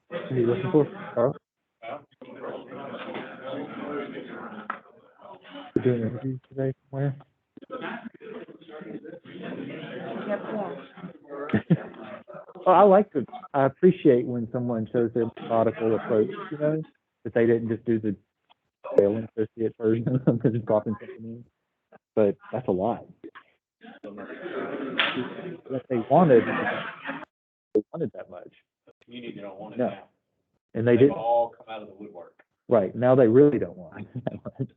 What are you looking for, Carl? You're doing interviews today somewhere? Well, I appreciate when someone shows their methodical approach, that they didn't just do the failing associate version of just dropping something in. But that's a lot. What they wanted that much. Community don't want it No. now. And they They've didn't. all come out of the woodwork. Right. Now they really don't want it that much.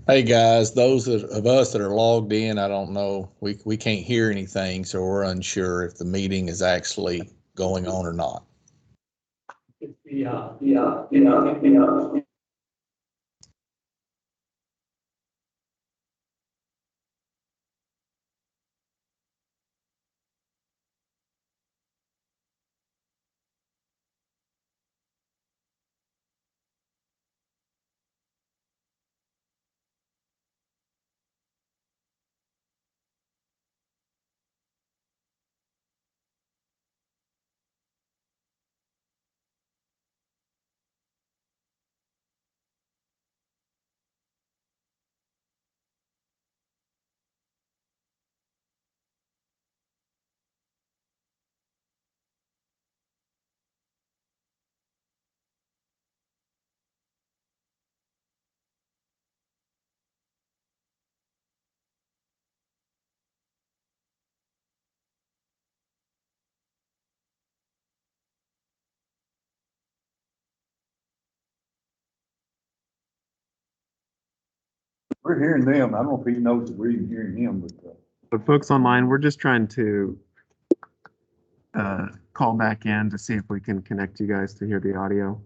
Hey guys, those of us that are logged in, I don't know, we can't hear anything, so we're unsure if the meeting is actually going on or not. We're hearing them. I don't know if he knows that we're even hearing him, but, But folks online, we're just trying to call back in to see if we can connect you guys to hear the audio.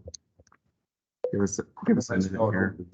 Give us a let's minute start here. over.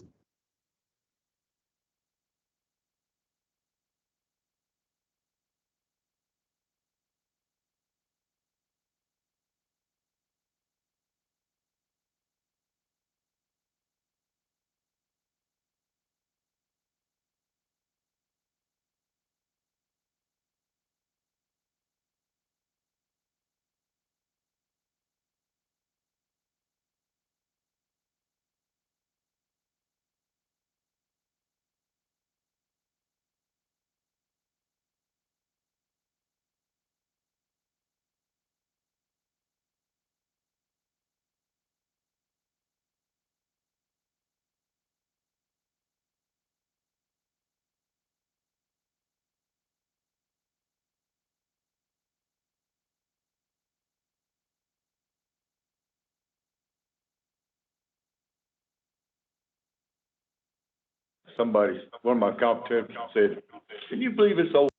Somebody, one of my competitors said, can you believe it's old?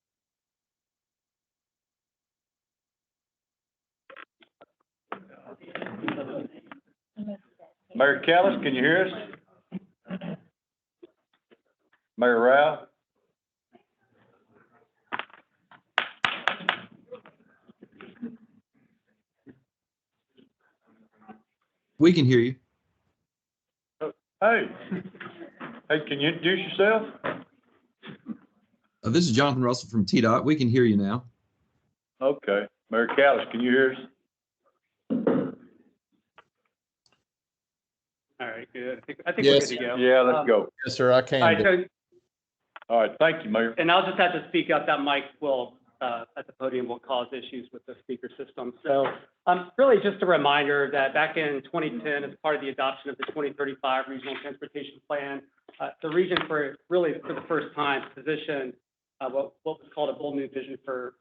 Mayor Callis, can you hear us? Mayor Rao? We can hear you. Hey, can you introduce yourself? This is Jonathan Russell from TDOT. We can hear you now. Okay. Mayor Callis, can you hear us? All right, good. I think we're Yes. good to go. Yeah, let's go. Yes, sir, I All can. right, so, All right, thank you, Mayor. and I'll just have to speak up. That mic will, at the podium will cause issues with the speaker system. So, really just a reminder that back in 2010, as part of the adoption of the 2035 Regional Transportation Plan, the region for the first time positioned what was called a bold new vision for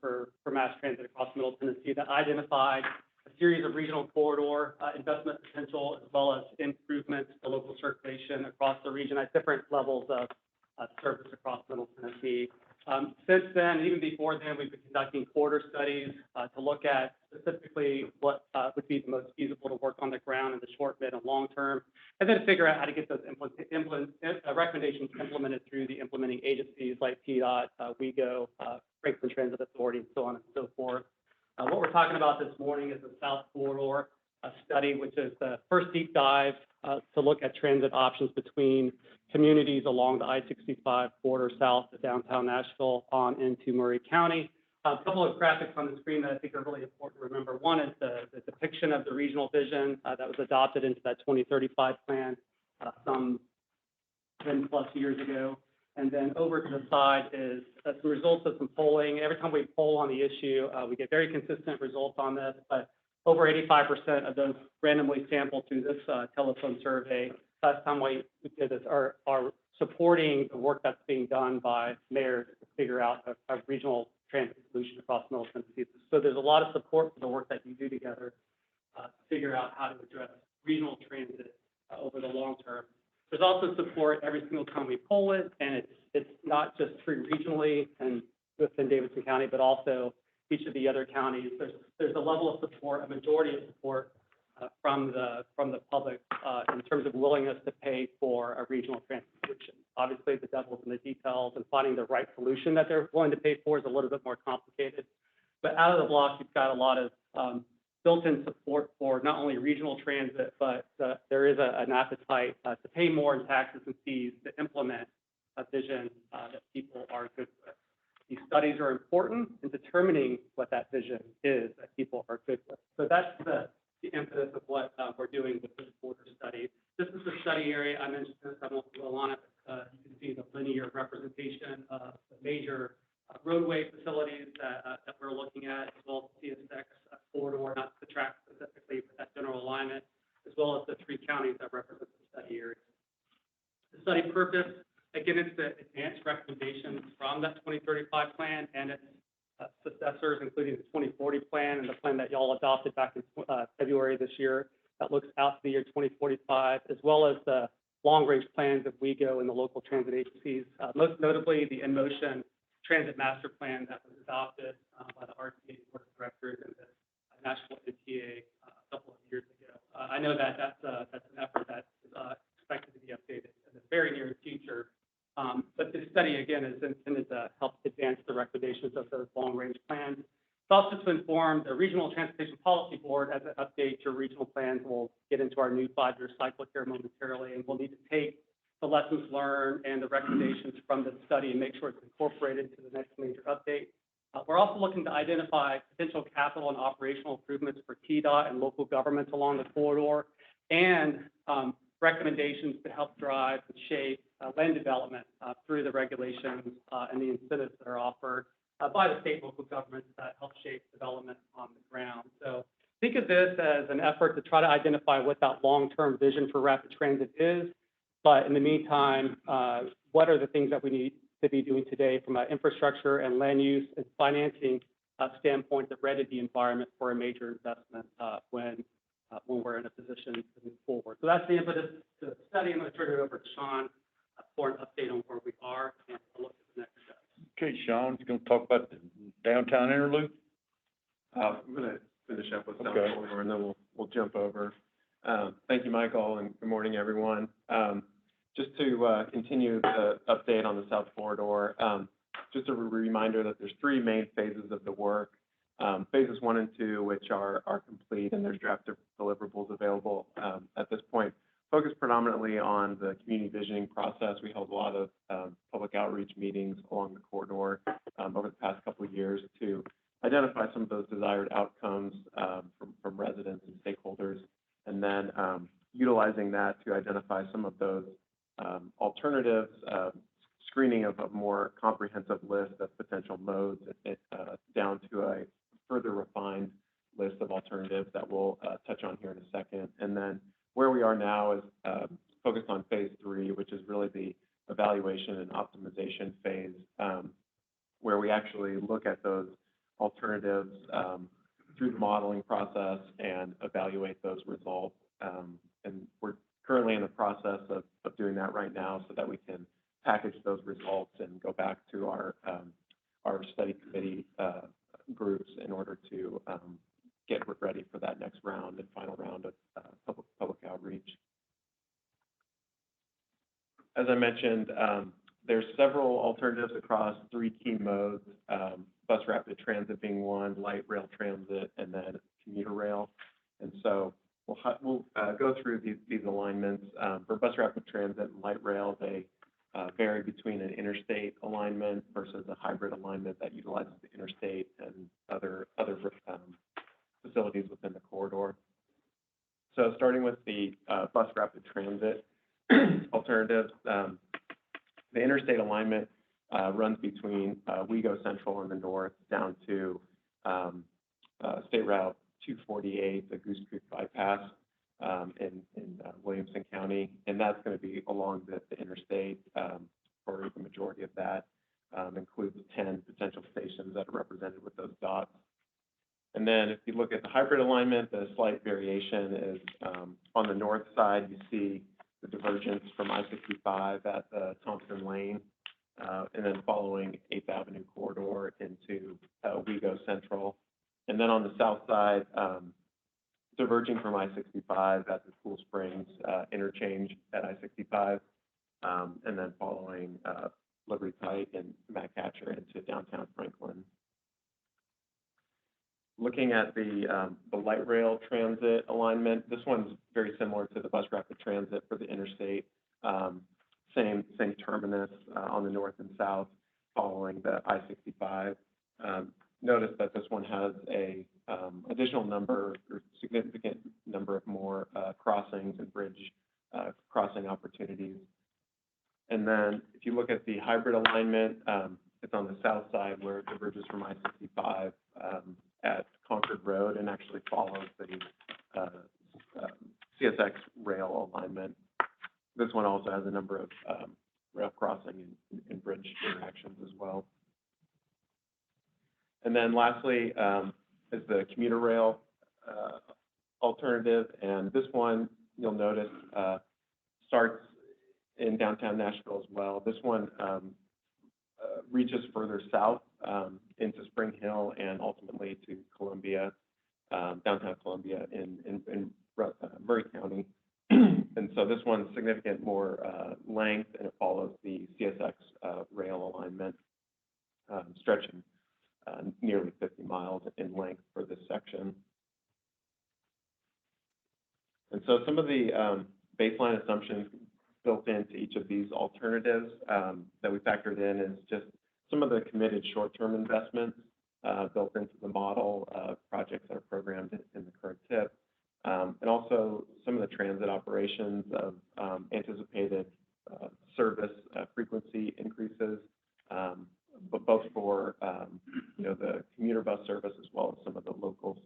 mass transit across Middle Tennessee that identified a series of regional corridor investment potential as well as improvements to local circulation across the region at different levels of service across Middle Tennessee. Since then, even before then, we've been conducting corridor studies to look at specifically what would be the most feasible to work on the ground in the short, mid, and long term, and then figure out how to get those recommendations implemented through the implementing agencies like TDOT, WEGO, Franklin Transit Authority, and so on and so forth. What we're talking about this morning is the South Corridor study, which is the first deep dive to look at transit options between communities along the I-65 corridor south of downtown Nashville on into Murray County. A couple of graphics on the screen that I think are really important to remember. One is the depiction of the regional vision that was adopted into that 2035 plan some 10 plus years ago. And then over to the side is some results of some polling. Every time we poll on the issue, we get very consistent results on this, but over 85% of those randomly sampled through this telephone survey, last time we did this, are supporting the work that's being done by mayors to figure out a regional transit solution across Middle Tennessee. So there's a lot of support for the work that you do together to figure out how to address regional transit over the long term. There's also support every single time we poll it, and it's not just free regionally and within Davidson County, but also each of the other counties. There's a level of support, a majority of support from the public in terms of willingness to pay for a regional transit solution. Obviously, the devil's in the details, and finding the right solution that they're willing to pay for is a little bit more complicated. But out of the block, you've got a lot of built-in support for not only regional transit, but there is an appetite to pay more in taxes and fees to implement a vision that people are good with. These studies are important in determining what that vision is that people are good with. So that's the impetus of what we're doing with this border study. This is the study area. I mentioned this, I won't dwell on it. You can see the linear representation of the major roadway facilities that we're looking at, as well as the CS6 corridor, not the track specifically, but that general alignment, as well as the 3 counties that represent the study area. The study purpose, again, it's the advanced recommendations from that 2035 plan and its successors, including the 2040 plan and the plan that y'all adopted back in February this year that looks out to the year 2045, as well as the long-range plans of WEGO and the local transit agencies, most notably the In-Motion Transit Master Plan that was adopted by the RTA Board of Directors and the National MTA a couple of years ago. I know that that's an effort that is expected to be updated in the very near future. But this study, again, is intended to help advance the recommendations of those long-range plans. It's also to inform the Regional Transportation Policy Board as it updates your regional plans. We'll get into our new 5-year cycle here momentarily, and we'll need to take the lessons learned and the recommendations from this study and make sure it's incorporated into the next major update. We're also looking to identify potential capital and operational improvements for TDOT and local governments along the corridor, and recommendations to help drive and shape land development through the regulations and the incentives that are offered by the state and local governments that help shape development on the ground. So think of this as an effort to try to identify what that long-term vision for rapid transit is. But in the meantime, what are the things that we need to be doing today from an infrastructure and land use and financing standpoint to ready the environment for a major investment when we're in a position to move forward. So that's the impetus to the study. I'm going to turn it over to Sean for an update on where we are and a look at the next steps. Okay, Sean, you're gonna talk about the downtown interloop? I'm gonna finish up with South Okay. Corridor, and then we'll jump over. Thank you, Michael, and good morning, everyone. Just to continue the update on the South Corridor, just a reminder that there's 3 main phases of the work. Phases 1 and 2, which are complete, and there's draft deliverables available at this point. Focus predominantly on the community visioning process. We held a lot of public outreach meetings along the corridor over the past couple of years to identify some of those desired outcomes from residents and stakeholders, and then utilizing that to identify some of those alternatives, screening of a more comprehensive list of potential modes down to a further refined list of alternatives that we'll touch on here in a second. And then where we are now is focused on phase 3, which is really the evaluation and optimization phase, where we actually look at those alternatives through the modeling process and evaluate those results. And we're currently in the process of doing that right now so that we can package those results and go back to our study committee groups in order to get ready for that next round and final round of public outreach. As I mentioned, there's several alternatives across 3 key modes, bus rapid transit being one, light rail transit, and then commuter rail. And so we'll go through these alignments. For bus rapid transit and light rail, they vary between an interstate alignment versus a hybrid alignment that utilizes the interstate and other facilities within the corridor. So starting with the bus rapid transit alternatives, the interstate alignment runs between WEGO Central in the north down to State Route 248, the Goose Creek bypass in Williamson County, and that's going to be along the interstate, or the majority of that includes 10 potential stations that are represented with those dots. And then if you look at the hybrid alignment, the slight variation is on the north side, you see the divergence from I-65 at Thompson Lane, and then following 8th Avenue corridor into Wego Central. And then on the south side, diverging from I-65 at the Cool Springs interchange at I-65, and then following Liberty Pike and Matt Catcher into downtown Franklin. Looking at the light rail transit alignment, this one's very similar to the bus rapid transit for the interstate. Same terminus on the north and south following the I-65. Notice that this one has a additional number or significant number of more crossings and bridge crossing opportunities. And then if you look at the hybrid alignment, it's on the south side where it diverges from I-65 at Concord Road and actually follows the CSX rail alignment. This one also has a number of rail crossing and bridge interactions as well. And then lastly is the commuter rail alternative. And this one, you'll notice, starts in downtown Nashville as well. This one reaches further south into Spring Hill and ultimately to Columbia, downtown Columbia in Murray County. And so this one's significant more length, and it follows the CSX rail alignment, stretching nearly 50 miles in length for this section. And so some of the baseline assumptions built into each of these alternatives that we factored in is just some of the committed short-term investments built into the model of projects that are programmed in the current TIP, and also some of the transit operations of anticipated service frequency increases, but both for the commuter bus service as well as some of the local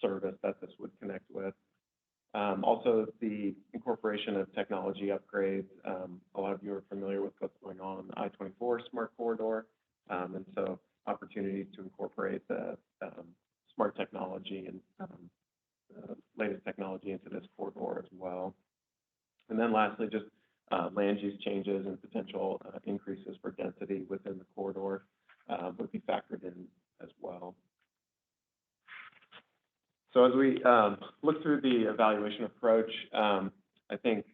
service that this would connect with. Also, the incorporation of technology upgrades. A lot of you are familiar with what's going on in the I-24 smart corridor, and so opportunities to incorporate the smart technology and latest technology into this corridor as well. And then lastly, just land use changes and potential increases for density within the corridor would be factored in as well. So as we look through the evaluation approach, I think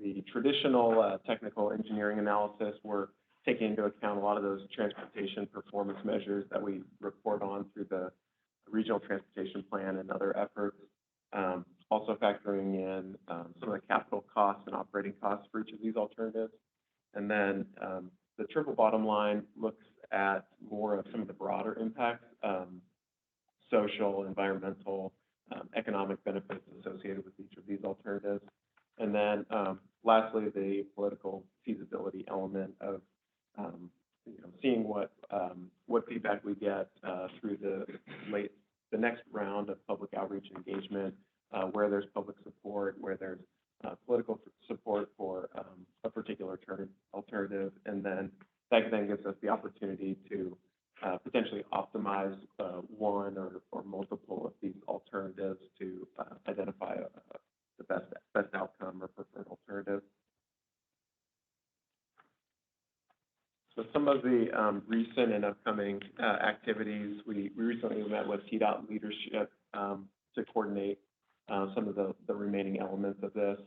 the traditional technical engineering analysis, we're taking into account a lot of those transportation performance measures that we report on through the regional transportation plan and other efforts. Also factoring in some of the capital costs and operating costs for each of these alternatives. And then the triple bottom line looks at more of some of the broader impacts, social, environmental, economic benefits associated with each of these alternatives. And then lastly, the political feasibility element of seeing what feedback we get through the next round of public outreach engagement, where there's public support, where there's political support for a particular alternative, and then that then gives us the opportunity to potentially optimize one or multiple of these alternatives to identify the best outcome or preferred alternative. So some of the recent and upcoming activities, we recently met with TDOT leadership to coordinate some of the remaining elements of this.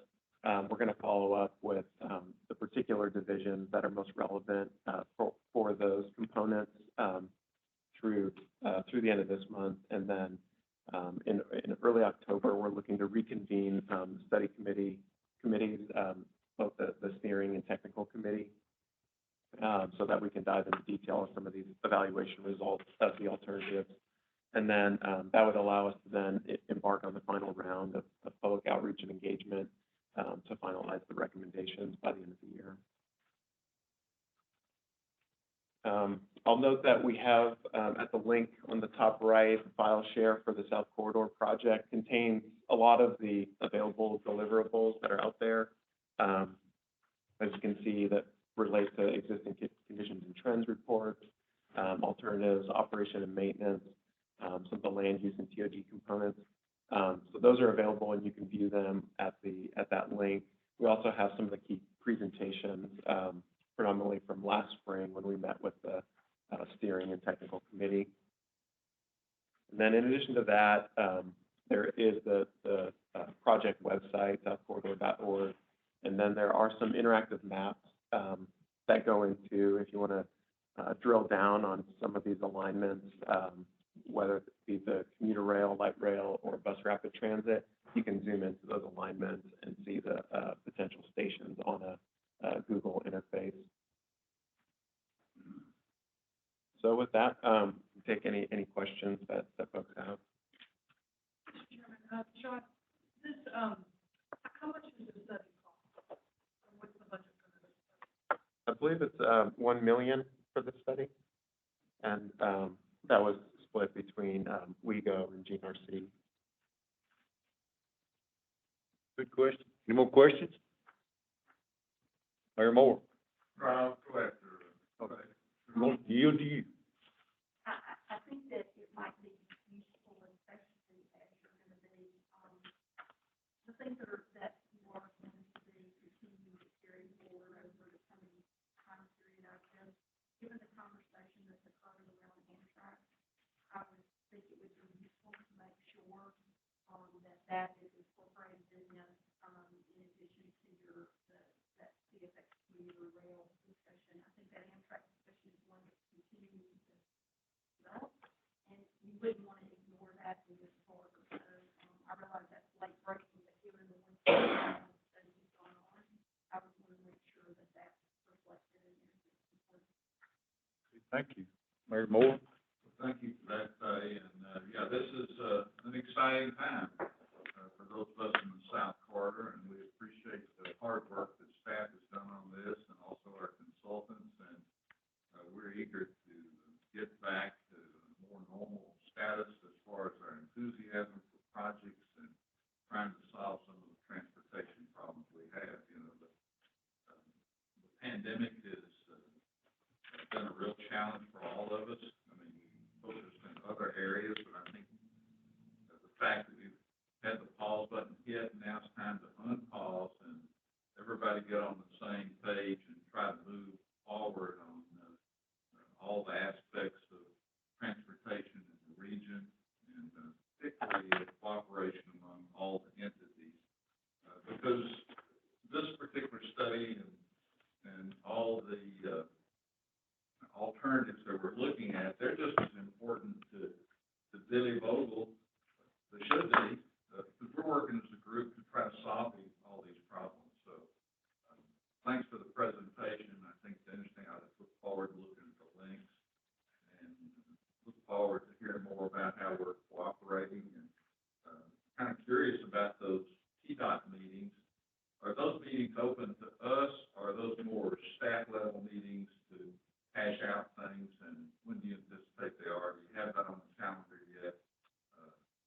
We're going to follow up with the particular divisions that are most relevant for those components through the end of this month. And then in early October, we're looking to reconvene study committees, both the steering and technical committee, so that we can dive into detail on some of these evaluation results of the alternatives. And then that would allow us to then embark on the final round of public outreach and engagement to finalize the recommendations by the end of the year. I'll note that we have at the link on the top right, the file share for the South Corridor project contains a lot of the available deliverables that are out there. As you can see, that relate to existing conditions and trends reports, alternatives, operation and maintenance, some of the land use and TOD components. So those are available, and you can view them at that link. We also have some of the key presentations, predominantly from last spring when we met with the steering and technical committee. And then in addition to that, there is the project website, southcorridor.org, and then there are some interactive maps that go into, if you want to drill down on some of these alignments, whether it be the commuter rail, light rail, or bus rapid transit, you can zoom into those alignments and see the potential stations on a Google interface. So with that, take any questions that folks have. Mr. Chairman, Sean, this, how much does the study cost? And what's the budget for this study? I believe it's $1 million for the study, and that was split between WeGo and GNRC. Good question. Any more questions? Mayor Moore? I'll go after. Okay. I'm going to yield to you. I think that it might be useful, especially as you're going to be, the things that you are going to be continuing to carry forward over the coming time period. I guess, given the conversation that's occurred around Amtrak, I would think it would be useful to make sure that is incorporated in addition to that CFX commuter rail discussion. I think that Amtrak discussion is one that's continuing to develop, and you wouldn't want to ignore that in this part. So I realize that's late breaking, but given the one study that's going on, I would want to make sure that that's reflected in there. Thank you. Mayor Moore? Thank you for that, and yeah, this is an exciting time for those of us in the South Corridor, and we appreciate the hard work that staff has done on this, and also our consultants, and we're eager to get back to more normal status as far as our enthusiasm for projects and trying to solve some of the transportation problems we have. You know, the pandemic has been a real challenge for all of us. I mean, focused in other areas, but I think the fact that we've had the pause button hit, and now it's time to unpause and everybody get on the same page and try to move forward on all the aspects of transportation in the region, and particularly the cooperation among all the entities. Because this particular study and all the alternatives that we're looking at, they're just as important to Billy Vogel, they should be, because we're working as a group to try to solve all these problems. So thanks for the presentation. I think the interesting, I look forward to looking at the links and look forward to hearing more about how we're cooperating, and kind of curious about those TDOT meetings. Are those meetings open to us, or are those more staff level meetings to hash out things, and when do you anticipate they are? Do you have that on the calendar yet?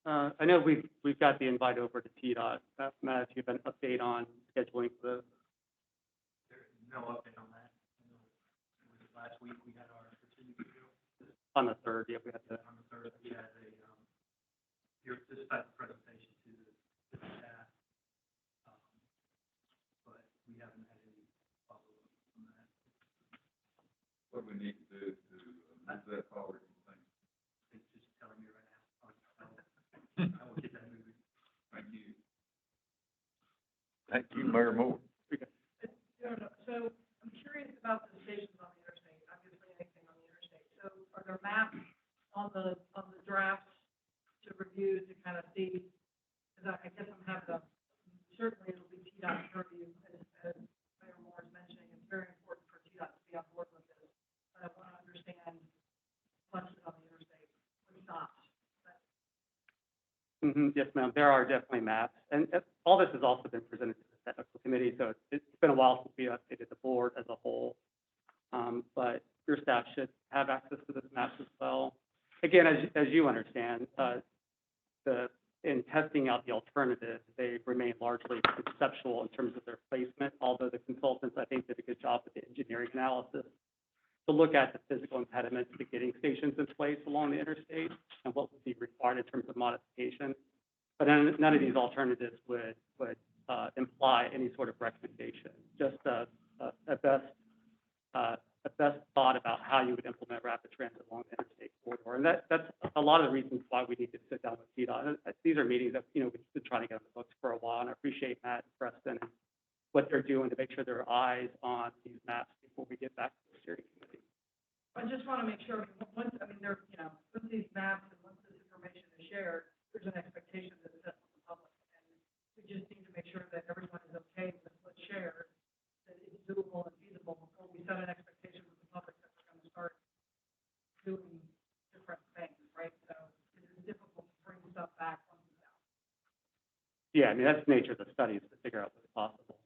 I know we've got the invite over to TDOT. Matt, if you have an update on scheduling for the. There's no update on that. It was last week we had our opportunity to go. On the 3rd, yeah, we had to. On the 3rd, we had this type of presentation to the staff, but we haven't had any follow-up on that. What do we need to do to move that forward, you think? It's just telling me right now. I will get that moving. Thank you. Thank you, Mayor Moore. So I'm curious about the stations on the interstate, obviously anything on the interstate. So are there maps on the drafts to review to kind of see, because I guess I'm having certainly it'll be TDOT purview, as Mayor Moore is mentioning. It's very important for TDOT to be on board with this. But I want to understand what's on the interstate, what's not. Yes, ma'am. There are definitely maps, and all this has also been presented to the technical committee. So it's been a while since we updated the board as a whole, but your staff should have access to this maps as well. Again, as you understand, in testing out the alternatives, they remain largely conceptual in terms of their placement. Although the consultants, I think, did a good job with the engineering analysis to look at the physical impediments to getting stations in place along the interstate and what would be required in terms of modification. But none of these alternatives would imply any sort of recommendation, just a best thought about how you would implement rapid transit along the interstate corridor. And that's a lot of the reasons why we need to sit down with CDOT. These are meetings that, we've been trying to get on the books for a while, and I appreciate Matt and Preston and what they're doing to make sure there are eyes on these maps before we get back to the steering committee. I just want to make sure, once these maps and once this information is shared, there's an expectation that it's set for the public. And we just need to make sure that everyone is okay with what's shared, that it's doable and feasible before we set an expectation with the public that we're going to start doing different things, right? So it is difficult to bring stuff back once it's out. Yeah, I mean, that's the nature of the study, is to figure out what's possible.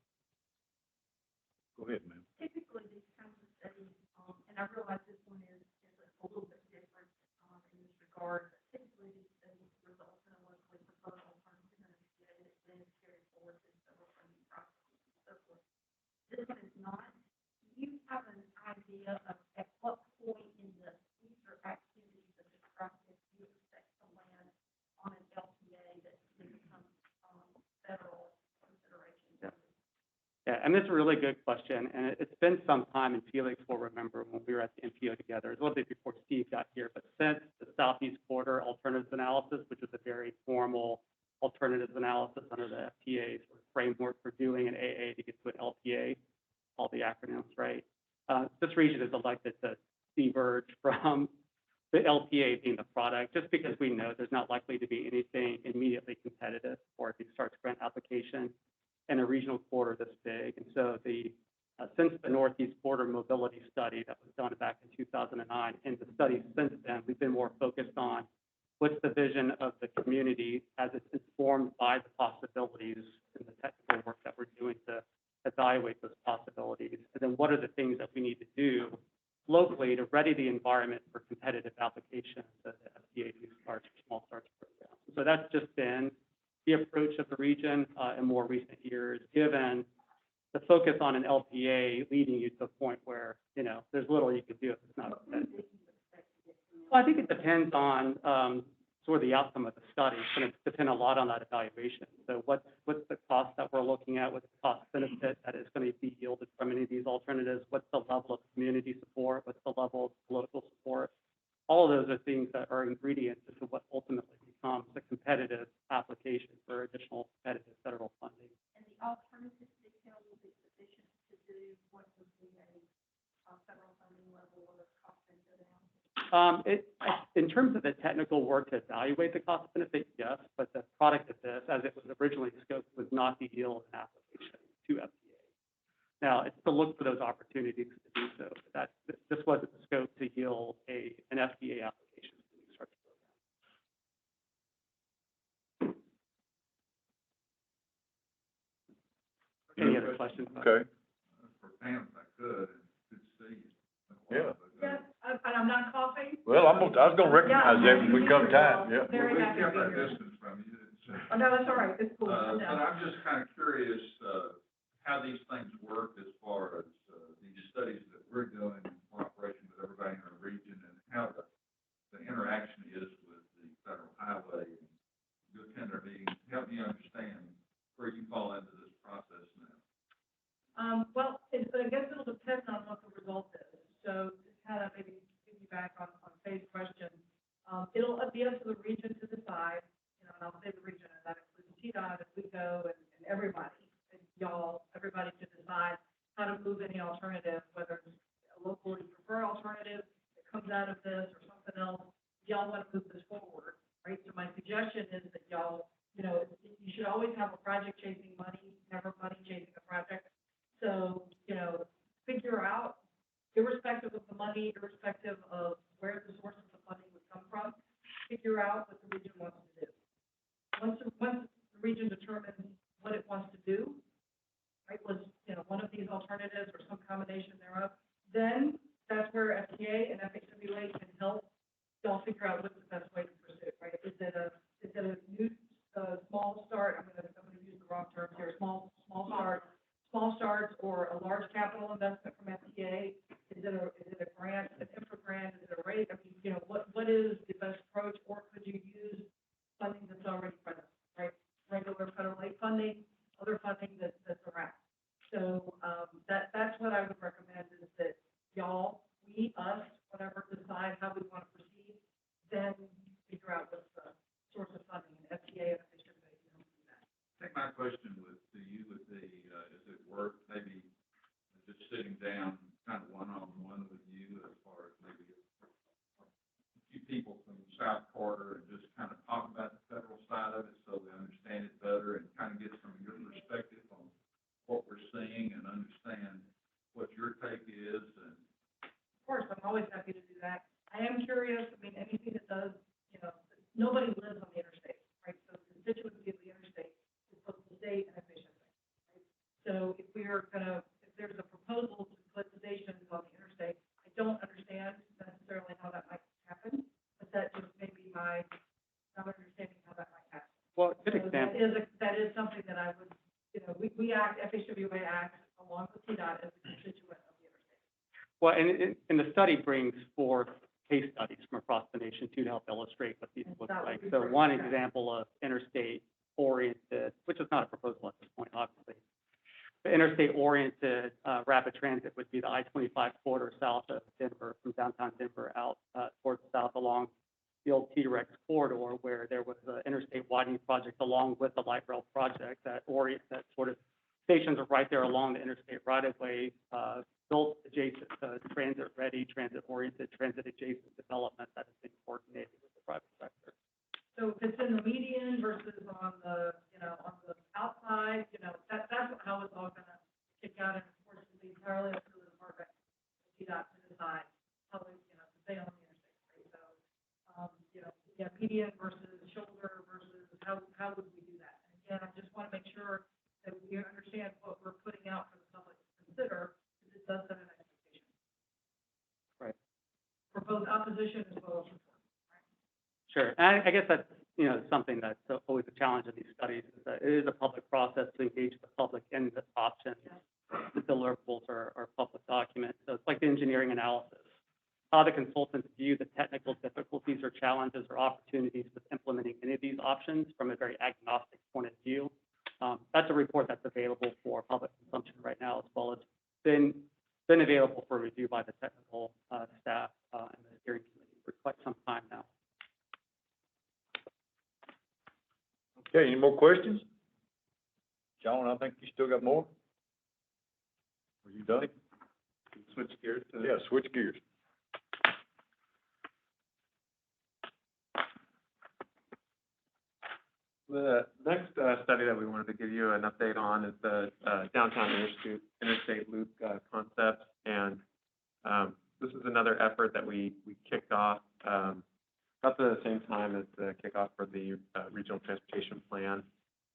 Go ahead, ma'am. Typically, these kinds of studies, and I realize this one is a little bit different in this regard, but typically these studies result in a locally proposed alternative and it's then carried forward to several funding processes and so forth. This one is not. Do you have an idea of at what point in the future activities of this process you expect to land on an LPA that can become federal consideration? Yeah, and that's a really good question, and it's been some time, and Felix will remember when we were at the NPO together, a little bit before Steve got here, but since the Southeast Corridor Alternatives Analysis, which is a very formal alternatives analysis under the FTA sort of framework for doing an AA to get to an LPA, all the acronyms, right? This region has elected to diverge from the LPA being the product, just because we know there's not likely to be anything immediately competitive for if you start grant application in a regional corridor this big. And so since the Northeast Border Mobility Study that was done back in 2009, and the studies since then, we've been more focused on what's the vision of the community as it's informed by the possibilities and the technical work that we're doing to evaluate those possibilities. And then what are the things that we need to do locally to ready the environment for competitive applications that the FDA starts for small starts programs. So that's just been the approach of the region in more recent years, given the focus on an LPA leading you to a point where, there's little you can do if it's not competitive. Well, I think it depends on sort of the outcome of the study. It's going to depend a lot on that evaluation. So what's the cost that we're looking at? What's the cost benefit that is going to be yielded from any of these alternatives? What's the level of community support? What's the level of local support? All of those are things that are ingredients into what ultimately becomes a competitive application for additional competitive federal funding. And the alternative detail will be sufficient to do what would be a federal funding level or cost benefit analysis? In terms of the technical work to evaluate the cost benefit, yes, but the product of this, as it was originally scoped, was not to yield an application to FDA. Now, it's to look for those opportunities to do so. This wasn't the scope to yield an FDA application to the research program. Any other questions? Okay. For Pam, if I could, good to see you. Yeah. Yes, and I'm not coughing. Well, I was gonna recognize that when we come time, yeah. Very We happy to kept be our here. distance from you. Oh, no, that's all right, it's cool. But I'm just kind of curious, how these things work as far as, these studies that we're doing in cooperation with everybody in our region and how the interaction is with the federal highway and your tender meetings. Help me understand where you fall into this process now. Well, I guess it'll depend on what the result is. So to kind of maybe piggyback on Faye's question, it'll be up to the region to decide, and I'll say the region, and that includes TDOT, and WECO, and everybody, and y'all, everybody to decide how to move any alternative, whether it's a locally preferred alternative that comes out of this or something else. Y'all want to move this forward, right? So my suggestion is that y'all, you should always have a project chasing money, never money chasing a project. So, figure out, irrespective of the money, irrespective of where the source of the funding would come from, figure out what the region wants to do. Once the region determines what it wants to do, right, was, one of these alternatives or some combination thereof, then that's where FDA and FHWA can help y'all figure out what's the best way to pursue, right? Is it a new, small start, I'm gonna use the wrong term here, small starts or a large capital investment from FDA? Is it a grant, an infra grant, is it a rate? I mean, what is the best approach, or could you use funding that's already present, right? Regular federal aid funding, other funding always happy to do that. I am curious, I mean, anything that does, you know, nobody lives on the interstate, right? So the constituency of the interstate is both the state and efficiency, right? So if there's a proposal to put stations on the interstate, I don't understand necessarily how that might happen, but that just may be my not understanding how that might happen. Well, good So example. that is something that I would, you know, we act, FHWA acts along with TDOT as a constituent of the interstate. Well, and the study brings forth case studies from across the nation too to help illustrate what these look That would like. be So great. one example of interstate-oriented, which is not a proposal at this point, obviously. The interstate-oriented rapid transit would be the I-25 corridor south of Denver, from downtown Denver out towards the south along the old T-Rex corridor, where there was an interstate widening project along with the light rail project that sort of stations are right there along the interstate right-of-way, built adjacent to transit-ready, transit-oriented, transit-adjacent development that has been coordinated with the private sector. So if it's in the median versus on the, you know, on the outside, you know, that's how it's all gonna kick out, and of course, it's entirely up to the department, TDOT to decide how they, you know, to stay on the interstate, right? So, you know, yeah, median versus shoulder versus how would we do that? And again, I just wanna make sure that we understand what we're putting out for the public to consider, because it does set an expectation. Right. For both opposition as well as support. Sure, and I guess that's, you know, something that's always a challenge of these studies, is that it is a public process to engage the public in the options. The deliverables are public documents, so it's like the engineering analysis. How the consultants view the technical difficulties or challenges or opportunities with implementing any of these options from a very agnostic point of view. That's a report that's available for public consumption right now, as well as been available for review by the technical staff and the steering committee for quite some time now. Okay, any more questions? John, I think you still got more? Are you done? Switch gears to. Yeah, switch gears. The next study that we wanted to give you an update on is the downtown interstate loop concept. And this is another effort that we kicked off about the same time as the kickoff for the regional transportation plan.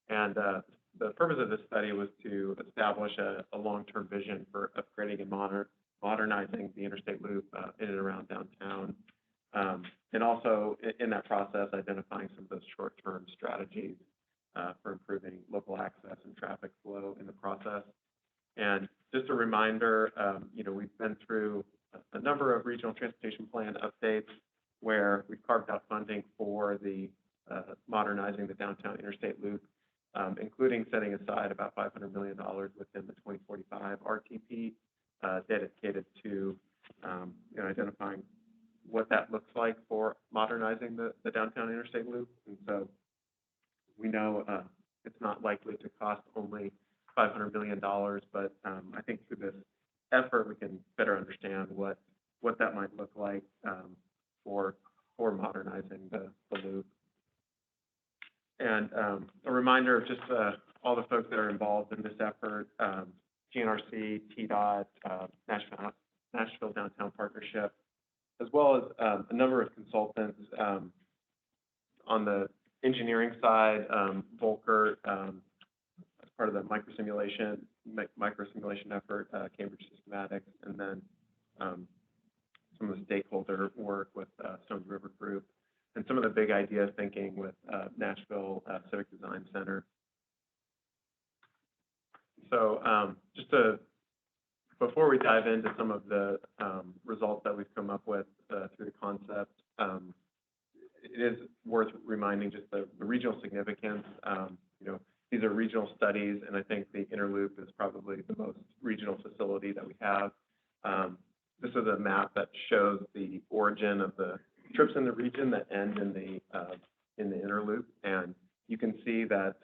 And the purpose of this study was to establish a long-term vision for upgrading and modernizing the interstate loop in and around downtown. And also in that process, identifying some of those short-term strategies for improving local access and traffic flow in the process. And just a reminder, you know, we've been through a number of regional transportation plan updates where we've carved out funding for the modernizing the downtown interstate loop, including setting aside about $500 million within the 2045 RTP dedicated to you know, identifying what that looks like for modernizing the downtown interstate loop. And so we know it's not likely to cost only $500 million, but I think through this effort, we can better understand what that might look like for modernizing the loop. And a reminder of just all the folks that are involved in this effort, GNRC, TDOT, Nashville Downtown Partnership, as well as a number of consultants on the engineering side, Volker, as part of the microsimulation effort, Cambridge Systematics, and then some of the stakeholder work with Stones River Group, and some of the big idea thinking with Nashville Civic Design Center. So before we dive into some of the results that we've come up with through the concept, it is worth reminding just the regional significance. You know, these are regional studies, and I think the Interloop is probably the most regional facility that we have. This is a map that shows the origin of the trips in the region that end in the Interloop, and you can see that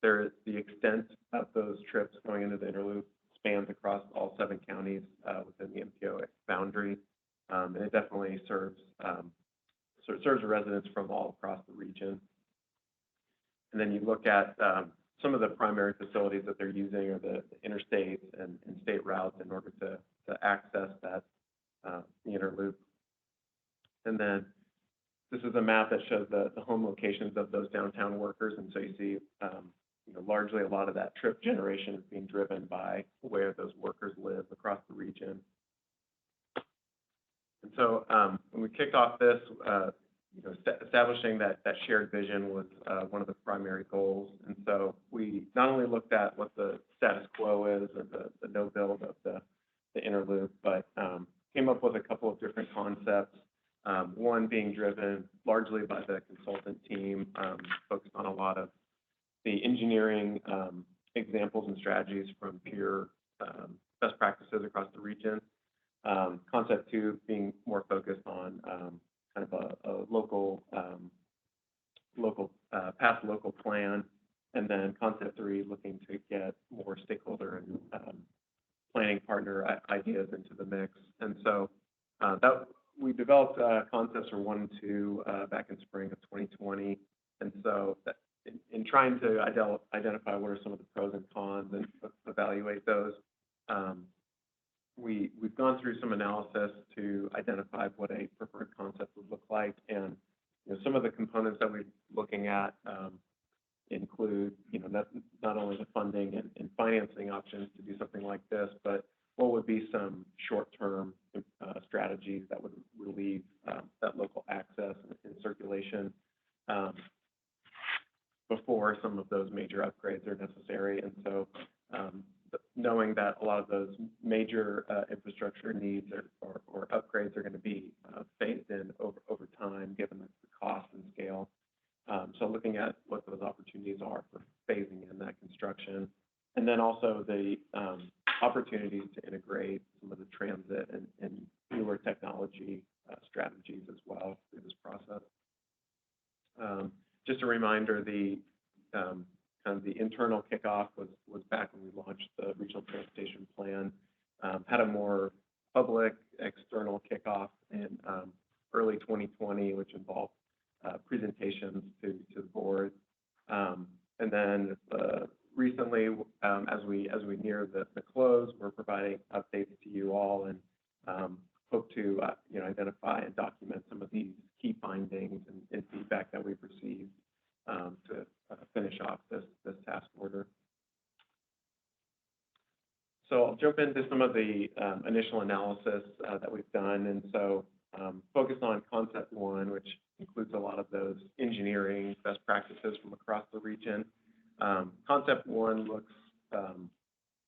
the extent of those trips going into the Interloop spans across all 7 counties within the MPO boundary, and it definitely serves residents from all across the region. And then you look at some of the primary facilities that they're using are the interstates and state routes in order to access that the inner loop. And then this is a map that shows the home locations of those downtown workers. And so you see, largely a lot of that trip generation is being driven by where those workers live across the region. And so when we kicked off this, establishing that shared vision was one of the primary goals. And so we not only looked at what the status quo is, or the no build of the inner loop, but came up with a couple of different concepts. One being driven largely by the consultant team, focused on a lot of the engineering examples and strategies from peer best practices across the region. Concept two being more focused on kind of a local past local plan, and then concept three looking to get more stakeholder and planning partner ideas into the mix. And so that we developed concepts for 1 and 2 back in spring of 2020. And so that, in trying to identify what are some of the pros and cons and evaluate those, we've gone through some analysis to identify what a preferred concept would look like. And some of the components that we're looking at include not only the funding and financing options to do something like this, but what would be some short-term strategies that would relieve that local access and circulation before some of those major upgrades are necessary. And so knowing that a lot of those major infrastructure needs or upgrades are going to be phased in over time, given the cost and scale. So looking at what those opportunities are for phasing in that construction, and then also the opportunities to integrate some of the transit and newer technology strategies as well through this process. Just a reminder, the kind of the internal kickoff was back when we launched the regional transportation plan. Had a more public external kickoff in early 2020, which involved presentations to the board, and then recently, as we near the close, we're providing updates to you all, and hope to identify and document some of these key findings and feedback that we've received to finish off this task order. So I'll jump into some of the initial analysis that we've done, and so focus on concept one, which includes a lot of those engineering best practices from across the region. Concept one looks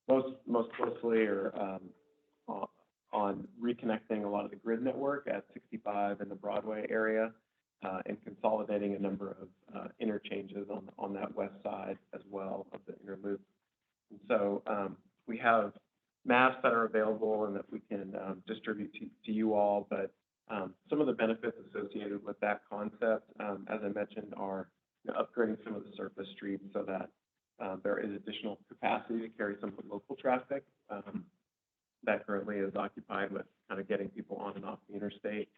most closely on reconnecting a lot of the grid network at 65 in the Broadway area, and consolidating a number of interchanges on that west side as well of the inner loop. And so we have maps that are available and that we can distribute to you all, but some of the benefits associated with that concept, as I mentioned, are upgrading some of the surface streets so that there is additional capacity to carry some of the local traffic that currently is occupied with kind of getting people on and off the interstate,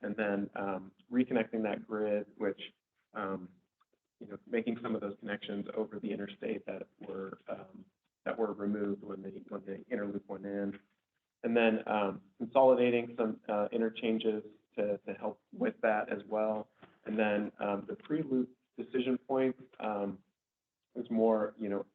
and then reconnecting that grid, which making some of those connections over the interstate that were removed when the inner loop went in, and then consolidating some interchanges to help with that as well, and then the pre-loop decision point is more,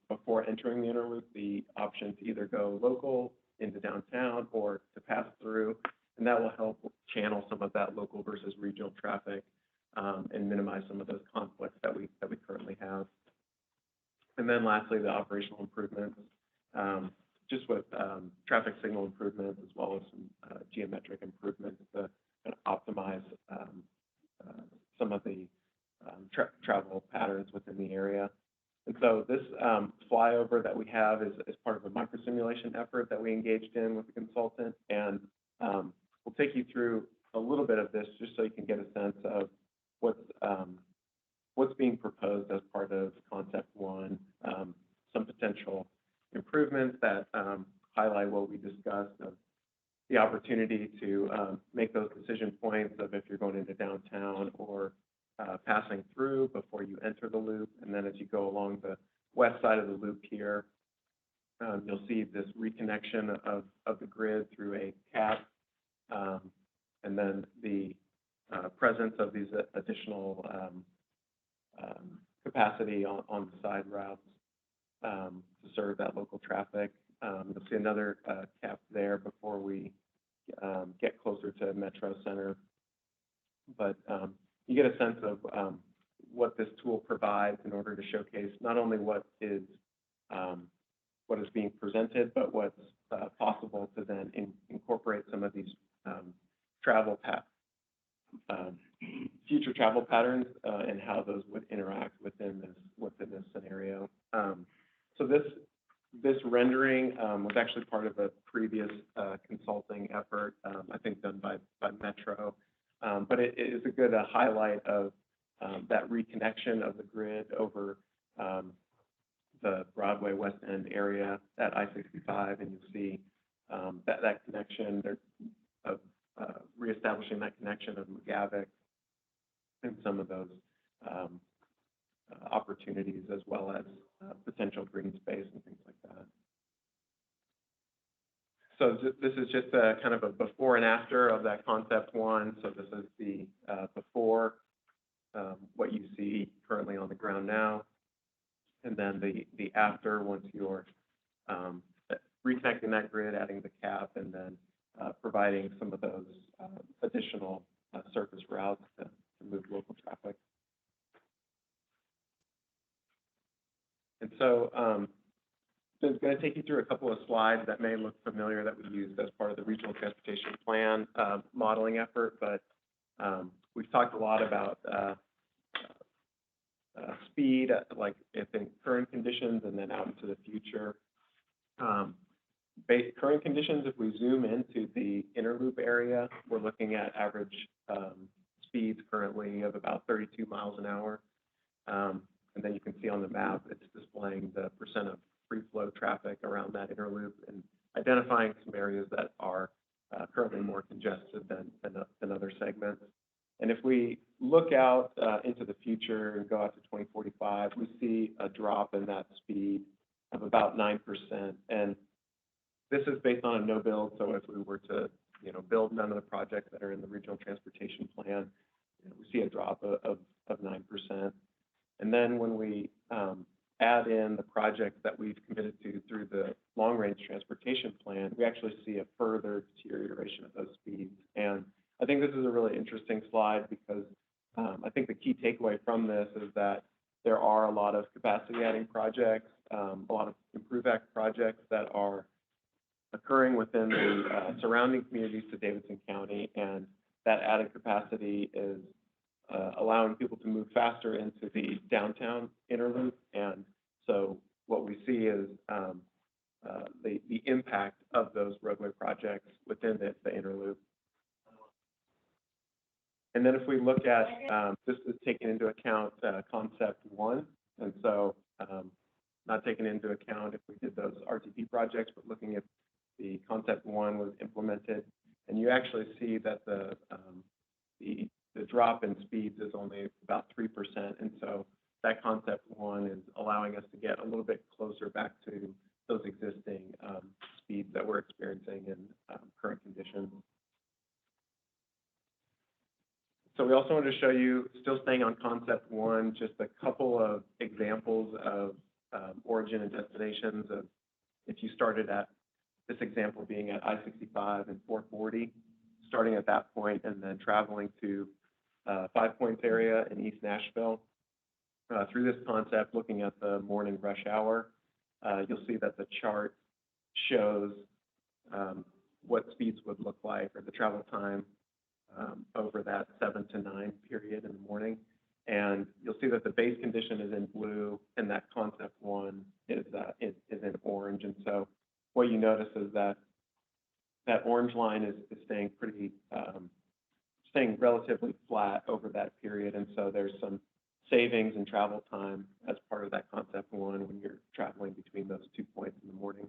before entering the inner loop, the option to either go local into downtown or to pass through, and that will help channel some of that local versus regional traffic and minimize some of those conflicts that we currently have. And then lastly, the operational improvements, just with traffic signal improvements as well as some geometric improvements to kind of optimize some of the travel patterns within the area. And so this flyover that we have is part of a microsimulation effort that we engaged in with the consultant, and we'll take you through a little bit of this just so you can get a sense of what's being proposed as part of concept one, some potential improvements that highlight what we discussed of the opportunity to make those decision points of if you're going into downtown or passing through before you enter the loop. And then as you go along the west side of the loop here, you'll see this reconnection of the grid through a cap And then the presence of these additional capacity on the side routes to serve that local traffic. You'll see another cap there before we get closer to Metro Center. But you get a sense of what this tool provides in order to showcase not only what is being presented, but what's possible to then incorporate some of these future travel patterns and how those would interact within this scenario. So this rendering was actually part of a previous consulting effort, I think done by Metro, but it is a good highlight of that reconnection of the grid over the Broadway West End area at I-65, and you'll see that connection of reestablishing that connection of McGavick and some of those opportunities, as well as potential green space and things like that. So this is just a kind of a before and after of that concept one. So this is the before, what you see currently on the ground now, and then the after, once you're reconnecting that grid, adding the cap, and then providing some of those additional surface routes to move local traffic. And so I'm going to take you through a couple of slides that may look familiar that we used as part of the Regional Transportation Plan modeling effort, but we've talked a lot about speed, like if in current conditions and then out into the future. Current conditions, if we zoom into the inner loop area, we're looking at average speeds currently of about 32 miles an hour. And then you can see on the map, it's displaying the percent of free flow traffic around that inner loop and identifying some areas that are currently more congested than other segments. And if we look out into the future and go out to 2045, we see a drop in that speed of about 9%. And this is based on a no build. So if we were to, build none of the projects that are in the Regional Transportation Plan, we see a drop of 9%. And then when we add in the projects that we've committed to through the Long Range Transportation Plan, we actually see a further deterioration of those speeds. And I think this is a really interesting slide because I think the key takeaway from this is that there are a lot of capacity adding projects, a lot of Improve Act projects that are occurring within the surrounding communities to Davidson County, and that added capacity is allowing people to move faster into the downtown inner loop. And so what we see is the impact of those roadway projects within the inner loop. And then if we look at, this is taking into account concept one. And so not taking into account if we did those RTP projects, but looking at the concept one was implemented. And you actually see that the drop in speeds is only about 3%. And so that concept one is allowing us to get a little bit closer back to those existing speeds that we're experiencing in current conditions. So we also wanted to show you, still staying on concept one, just a couple of examples of origin and destinations of if you started at this example being at I-65 and 440, starting at that point and then traveling to Five Points area in East Nashville. Through this concept, looking at the morning rush hour, you'll see that the chart shows what speeds would look like, or the travel time over that 7 to 9 period in the morning. And you'll see that the base condition is in blue and that concept one is in orange. And so what you notice is that that orange line is staying staying relatively flat over that period. And so there's some savings in travel time as part of that concept one when you're traveling between those 2 points in the morning.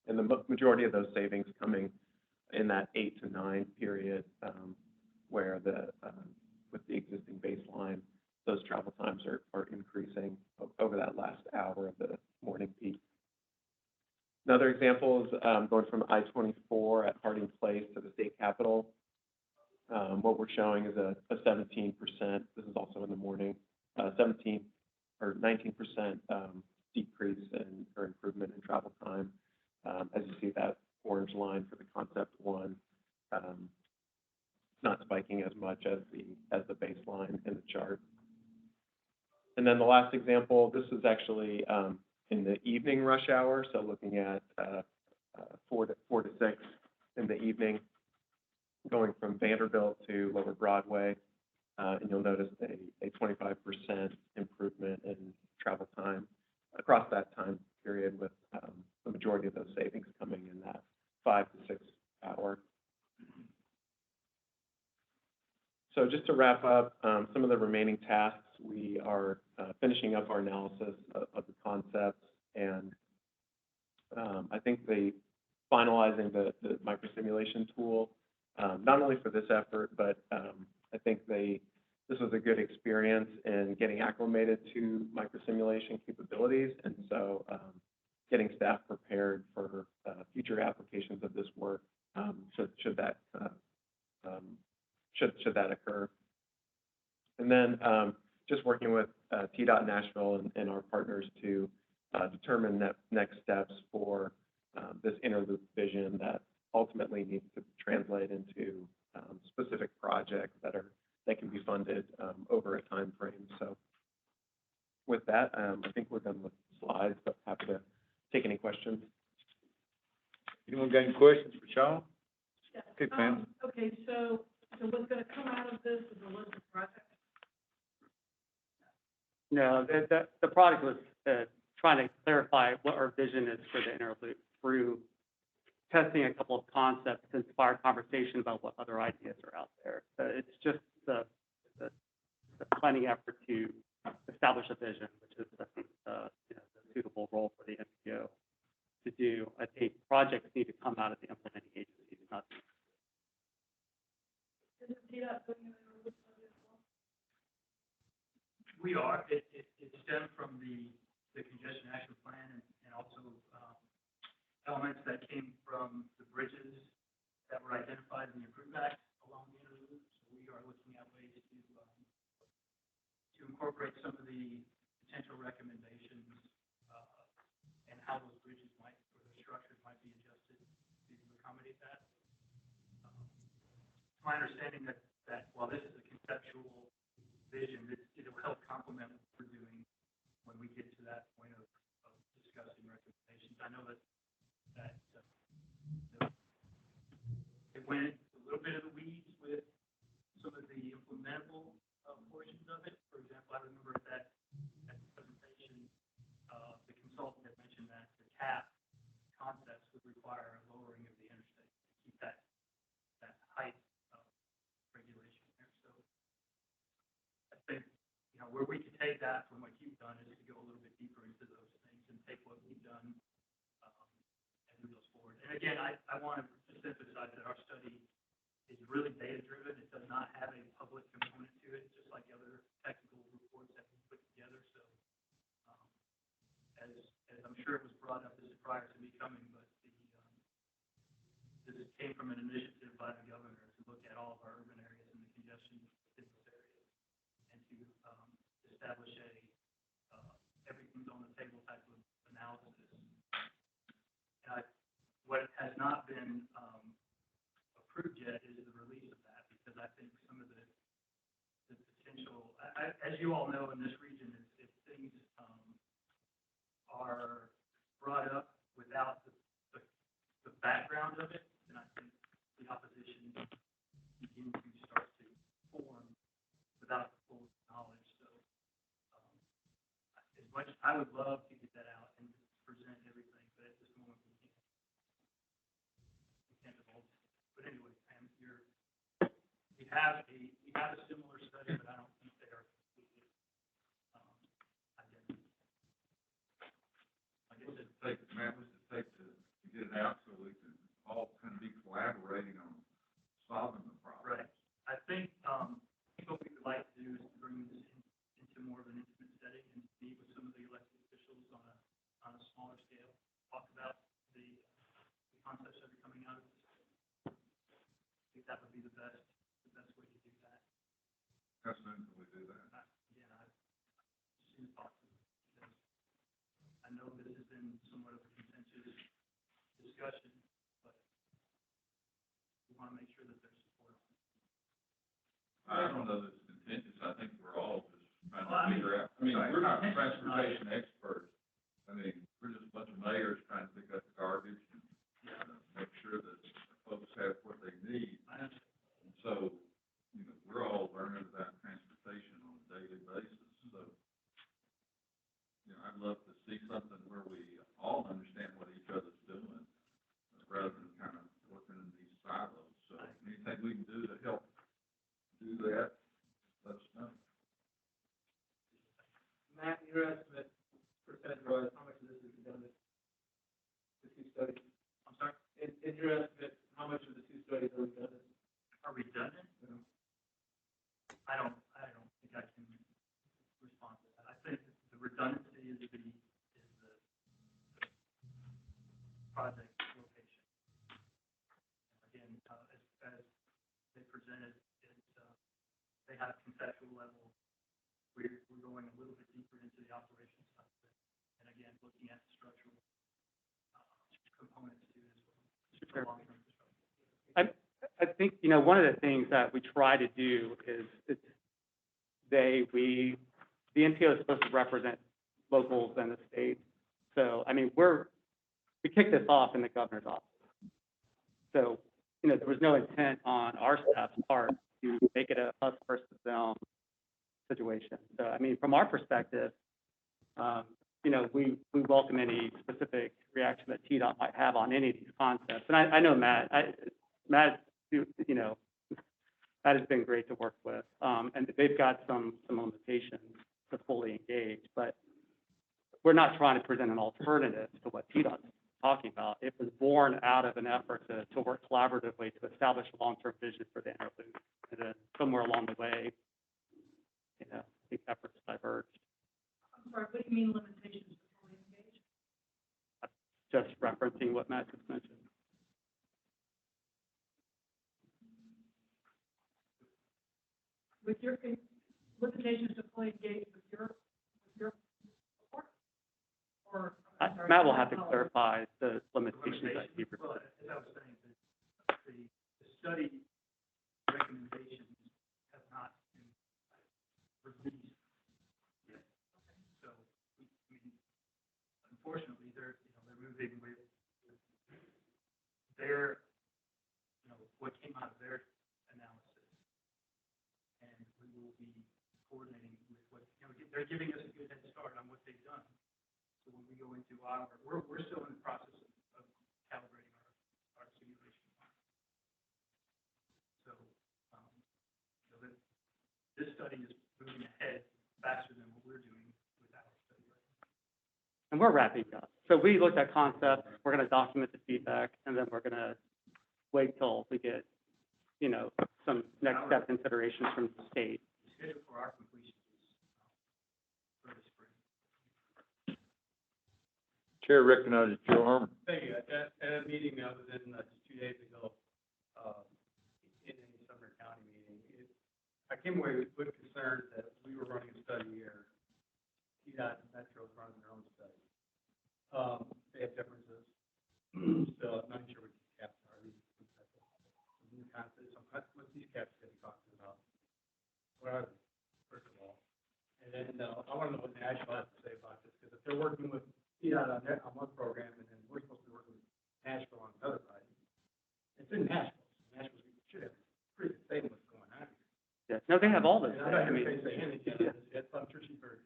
And the majority of those savings coming in that 8 to 9 period, where with the existing baseline, those travel times are increasing over that last hour of the morning peak. Another example is going from I-24 at Harding Place to the state capitol. What we're showing is a 17%, this is also in the morning, 17 or 19% decrease or improvement in travel time. As you see that orange line for the concept one, not spiking as much as the baseline in the chart. And then the last example, this is actually in the evening rush hour, so looking at 4 to 6 in the evening, going from Vanderbilt to Lower Broadway, and you'll notice a 25% improvement in travel time across that time period, with the majority of those savings coming in that 5 to 6 hour. So just to wrap up, some of the remaining tasks, we are finishing up our analysis of the concepts, and I think finalizing the microsimulation tool, not only for this effort, but I think this was a good experience in getting acclimated to microsimulation capabilities, and so getting staff prepared for future applications of this work, should that occur. And then just working with TDOT Nashville and our partners to determine next steps for this interloop vision that ultimately needs to translate into specific projects that can be funded over a time frame. So with that, I think we're done with slides, but happy to take any questions. Anyone got any questions for Sean? Yeah. Okay, Pam. Okay, so what's gonna come out of this is a list of projects? No, the project was trying to clarify what our vision is for the interloop through testing a couple of concepts to inspire conversation about what other ideas are out there. So it's just the planning effort to establish a vision, which is, I think, the suitable role for the NPO to do. I think projects need to come out of the implementing agencies, not. We are. It stemmed from the congestion action plan and also elements that came from the bridges that were identified in the Improvement Act along the interloop. So we are looking at ways to incorporate some of the potential recommendations and how those bridges or the structures might be adjusted to accommodate that. It's my understanding that while this is a conceptual vision, it will help complement what we're doing when we get to that point of discussing recommendations. I know that it went a little bit of the weeds with some of the implementable portions of it. For example, I remember at the presentation, the consultant had mentioned that the cap concepts would require a lowering of the interstate to keep that height regulation there. So I think, where we could take that from what you've done is to go a little bit deeper into those things and take what we've done and move those forward. And again, I want to just emphasize that our study is really data-driven. It does not have a public component to it, just like other technical reports that we put together. So as I'm sure it was brought up, this is prior to me coming, but this came from an initiative by the governor to look at all of our urban areas and the congestion in those areas and to establish everything's on the table type of analysis. What has not been approved yet is the release of that, because I think some of the potential, as you all know in this region, if things are brought up without the background of it, then I think the opposition begins to start to form without full knowledge. So as much, I would love to get that out and present everything, but at this moment we can't divulge it. But anyway, Pam, we have a similar study, but I don't think they are completely identical. I guess it'd take, Matt, what's it take to get it out so we can all kind of be collaborating on solving the problem? Right. I think what we would like to do is to bring this into more of an intimate setting and meet with some of the elected officials on a smaller scale, talk about the that would be the best way to do that. How soon can we do that? Again, as soon as possible. Because I know this has been somewhat of a contentious discussion, but we want to make sure that there's support. I don't know that it's contentious. I think we're all just trying to figure out. I mean, we're not transportation experts. I mean, we're just a bunch of mayors trying to pick up the garbage and make sure that folks have what they need. And so, you know, we're all learning about transportation on a daily basis. So, you know, I'd love to see something where we all understand what each other's doing, rather than kind of working in these silos. So anything we can do to help do that, let us know. Matt, your estimate, percentage-wise, how much of this is redundant? The two studies? I'm sorry? In your estimate, how much of the two studies are redundant? Are redundant? Yeah. I don't think I can respond to that. I think the redundancy is the project location. Again, as they presented, they had a conceptual level. We're going a little bit deeper into the operations side of it. And again, looking at the structural components too as well. Sure. Long-term structure. I think, you know, one of the things that we try to do is the NPO is supposed to represent locals and the state. So, I mean, we kicked this off in the governor's office. So, you know, there was no intent on our staff's part to make it a us versus them situation. So, I mean, from our perspective, you know, we welcome any specific reaction that TDOT might have on any of these concepts. And I know Matt, you know, Matt has been great to work with. And they've got some limitations to fully engage, but we're not trying to present an alternative to what TDOT's talking about. It was born out of an effort to work collaboratively to establish a long-term vision for the interloop. And then somewhere along the way, you know, the efforts diverged. I'm sorry, what do you mean limitations to fully engage? Just referencing what Matt just mentioned. With your limitations to fully engage with your support? Or, I'm sorry, Matt will have to clarify the limitations that he Well, proposed. as I was saying, the study recommendations have not been released yet. So, I mean, unfortunately, they're moving with their, what came out of their analysis. And we will be coordinating with what, they're giving us a good head start on what they've done. So when we go into we're still in the process of calibrating our simulation. So, this study is moving ahead faster than what we're doing with our study right now. And we're wrapping up. So we looked at concepts, we're going to document the feedback, and then we're going to wait till we get, you know, some next step considerations from the state. The schedule for our completion is early spring. Chair recognizes Joe Herman. Thank you. At a meeting I was in just 2 days ago, in a Sumner County meeting, I came away with concern that we were running a study here. TDOT and Metro is running their own study. They have differences. So I'm not sure what these caps are. These new concepts, what these caps that you're talking about. What are they, first of all? And then I want to know what Nashville has to say about this, because if they're working with TDOT on one program, and then we're supposed to be working with Nashville on the other side. It's in Nashville. Nashville should have pretty good say in what's going on here. Yeah. No, they have all this. And I'm not going to say anything on this yet, so I'm sure she's very,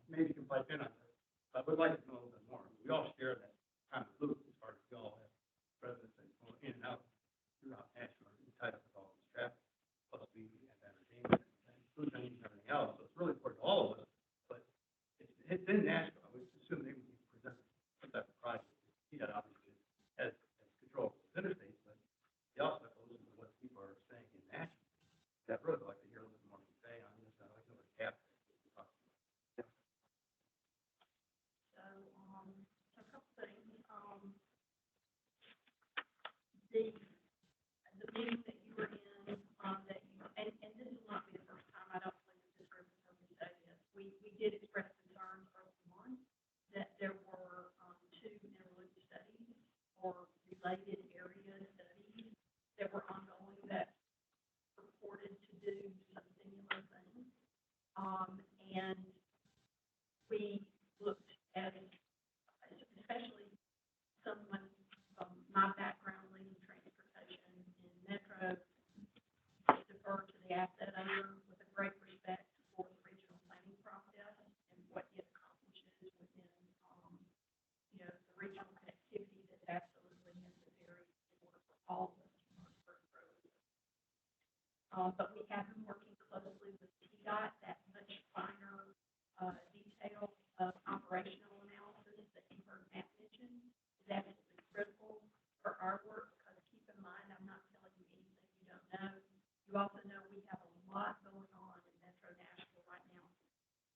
maybe you can pipe in on this. But I would like to know a little bit more. We all share that kind of loop as far as we all have residents that go in and out throughout Nashville, and tied up with all this traffic, plus we have entertainment and food venues and everything else. So it's really important to all of us, but it's in Nashville. I would assume they would be presenting some type of project. TDOT obviously has control of the interstate, but they also have to listen to what people are saying in Nashville. I'd really like to hear a little bit more to say on this. I'd like to know what the cap related area studies that were ongoing that purported to do some similar things. And we looked at, especially someone from my background leading transportation in Metro, defer to the asset owner with a great respect for the regional planning process and what it accomplishes within, you know, the regional connectivity that's absolutely necessary in order for all of us to prosper and grow. But we have been working closely with TDOT, that much finer detail of operational analysis that you heard Matt mention is absolutely critical for our work, because keep in mind, I'm not telling you anything you don't know. You also know we have a lot going on in Metro Nashville right now,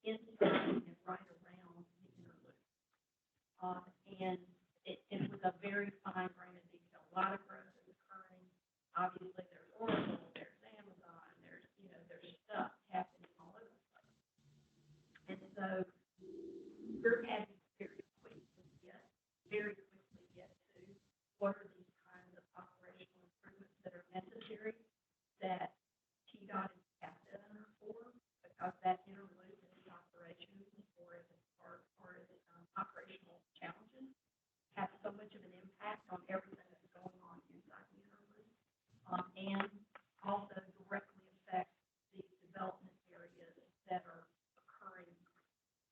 inside and right around the inner loop. And it was a very fine grain of detail. A lot of growth is occurring. Obviously, there's Oracle, there's Amazon, there's, you know, there's stuff happening all over the place. And so we're having very quickly get to what are these kinds of operational improvements that are necessary that TDOT is asset owner for, because that inner loop in the operations or operational challenges have so much of an impact on everything that's going on inside the inner loop, and also directly affect the development areas that are occurring,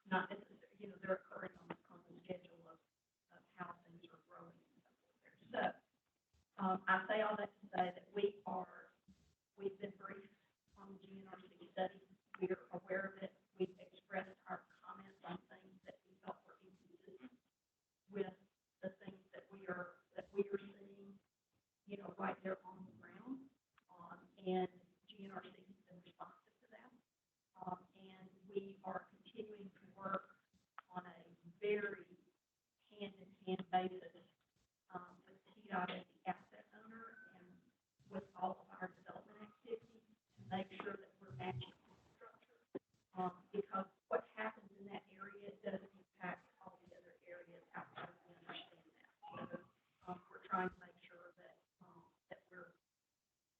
not necessarily, you know, they're occurring on the schedule of how things are growing and so forth there. So, I say all that to say that we've been briefed on the GNRC study. We're aware of it. We've expressed our comments on things that we felt were inconsistent with the things that we are seeing, you know, right there on the ground. And GNRC has been responsive to that. And we are continuing to work on a very hand-in-hand basis with TDOT as the asset owner and with all of our development activities to make sure that we're matching infrastructure. Because what happens in that area does impact all the other areas outside of we understand that. So we're trying to make sure that that we're,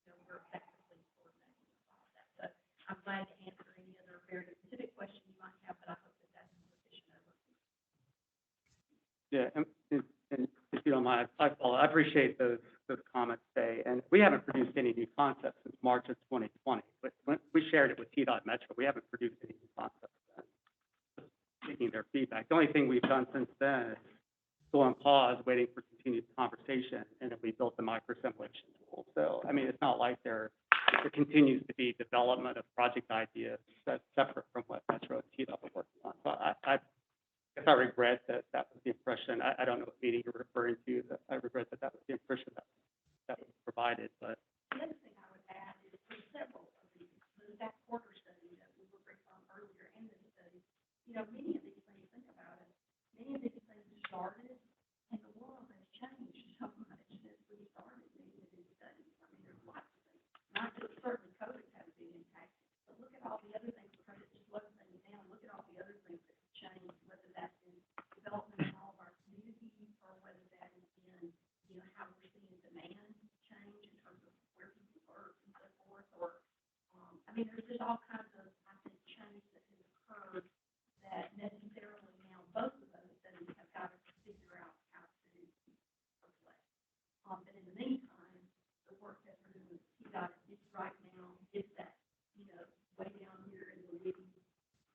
you know, we're effectively coordinating with all of that. So I'm glad to answer any other very specific questions you might have, but I hope that that's a sufficient overview. Yeah, and if you don't mind, I appreciate those comments today. And we haven't produced any new concepts since March of 2020. But when we shared it with TDOT Metro, we haven't produced any new concepts then. Just taking their feedback. The only thing we've done since then is go on pause, waiting for continued conversation, and then we built the micro-simulation tool. So, I mean, it's not like there continues to be development of project ideas that's separate from what Metro and TDOT are working on. So I guess I regret that was the impression. I don't know what meeting you're referring to. That I regret that was the impression that was provided. But the other thing I would add is for several of these, that quarter study that we were briefed on earlier and this study, you know, many of these things, think about it, many of these things started and the world has changed so much since we started many of these studies. I mean, there's lots of things, not just certainly COVID has a big impact, but look at all the other things, we're trying to just slow things down, look at all the other things that have changed, whether that's in development in all of our communities or whether that is in, you know, how we're seeing demand change in terms of where people work and so forth, or, I mean, there's just all kinds of, I think, change that has occurred that necessarily now both of those studies have got to figure out how to reflect. But in the meantime, the work that we're doing with TDOT is right now is that, you know, way down here in the weeds,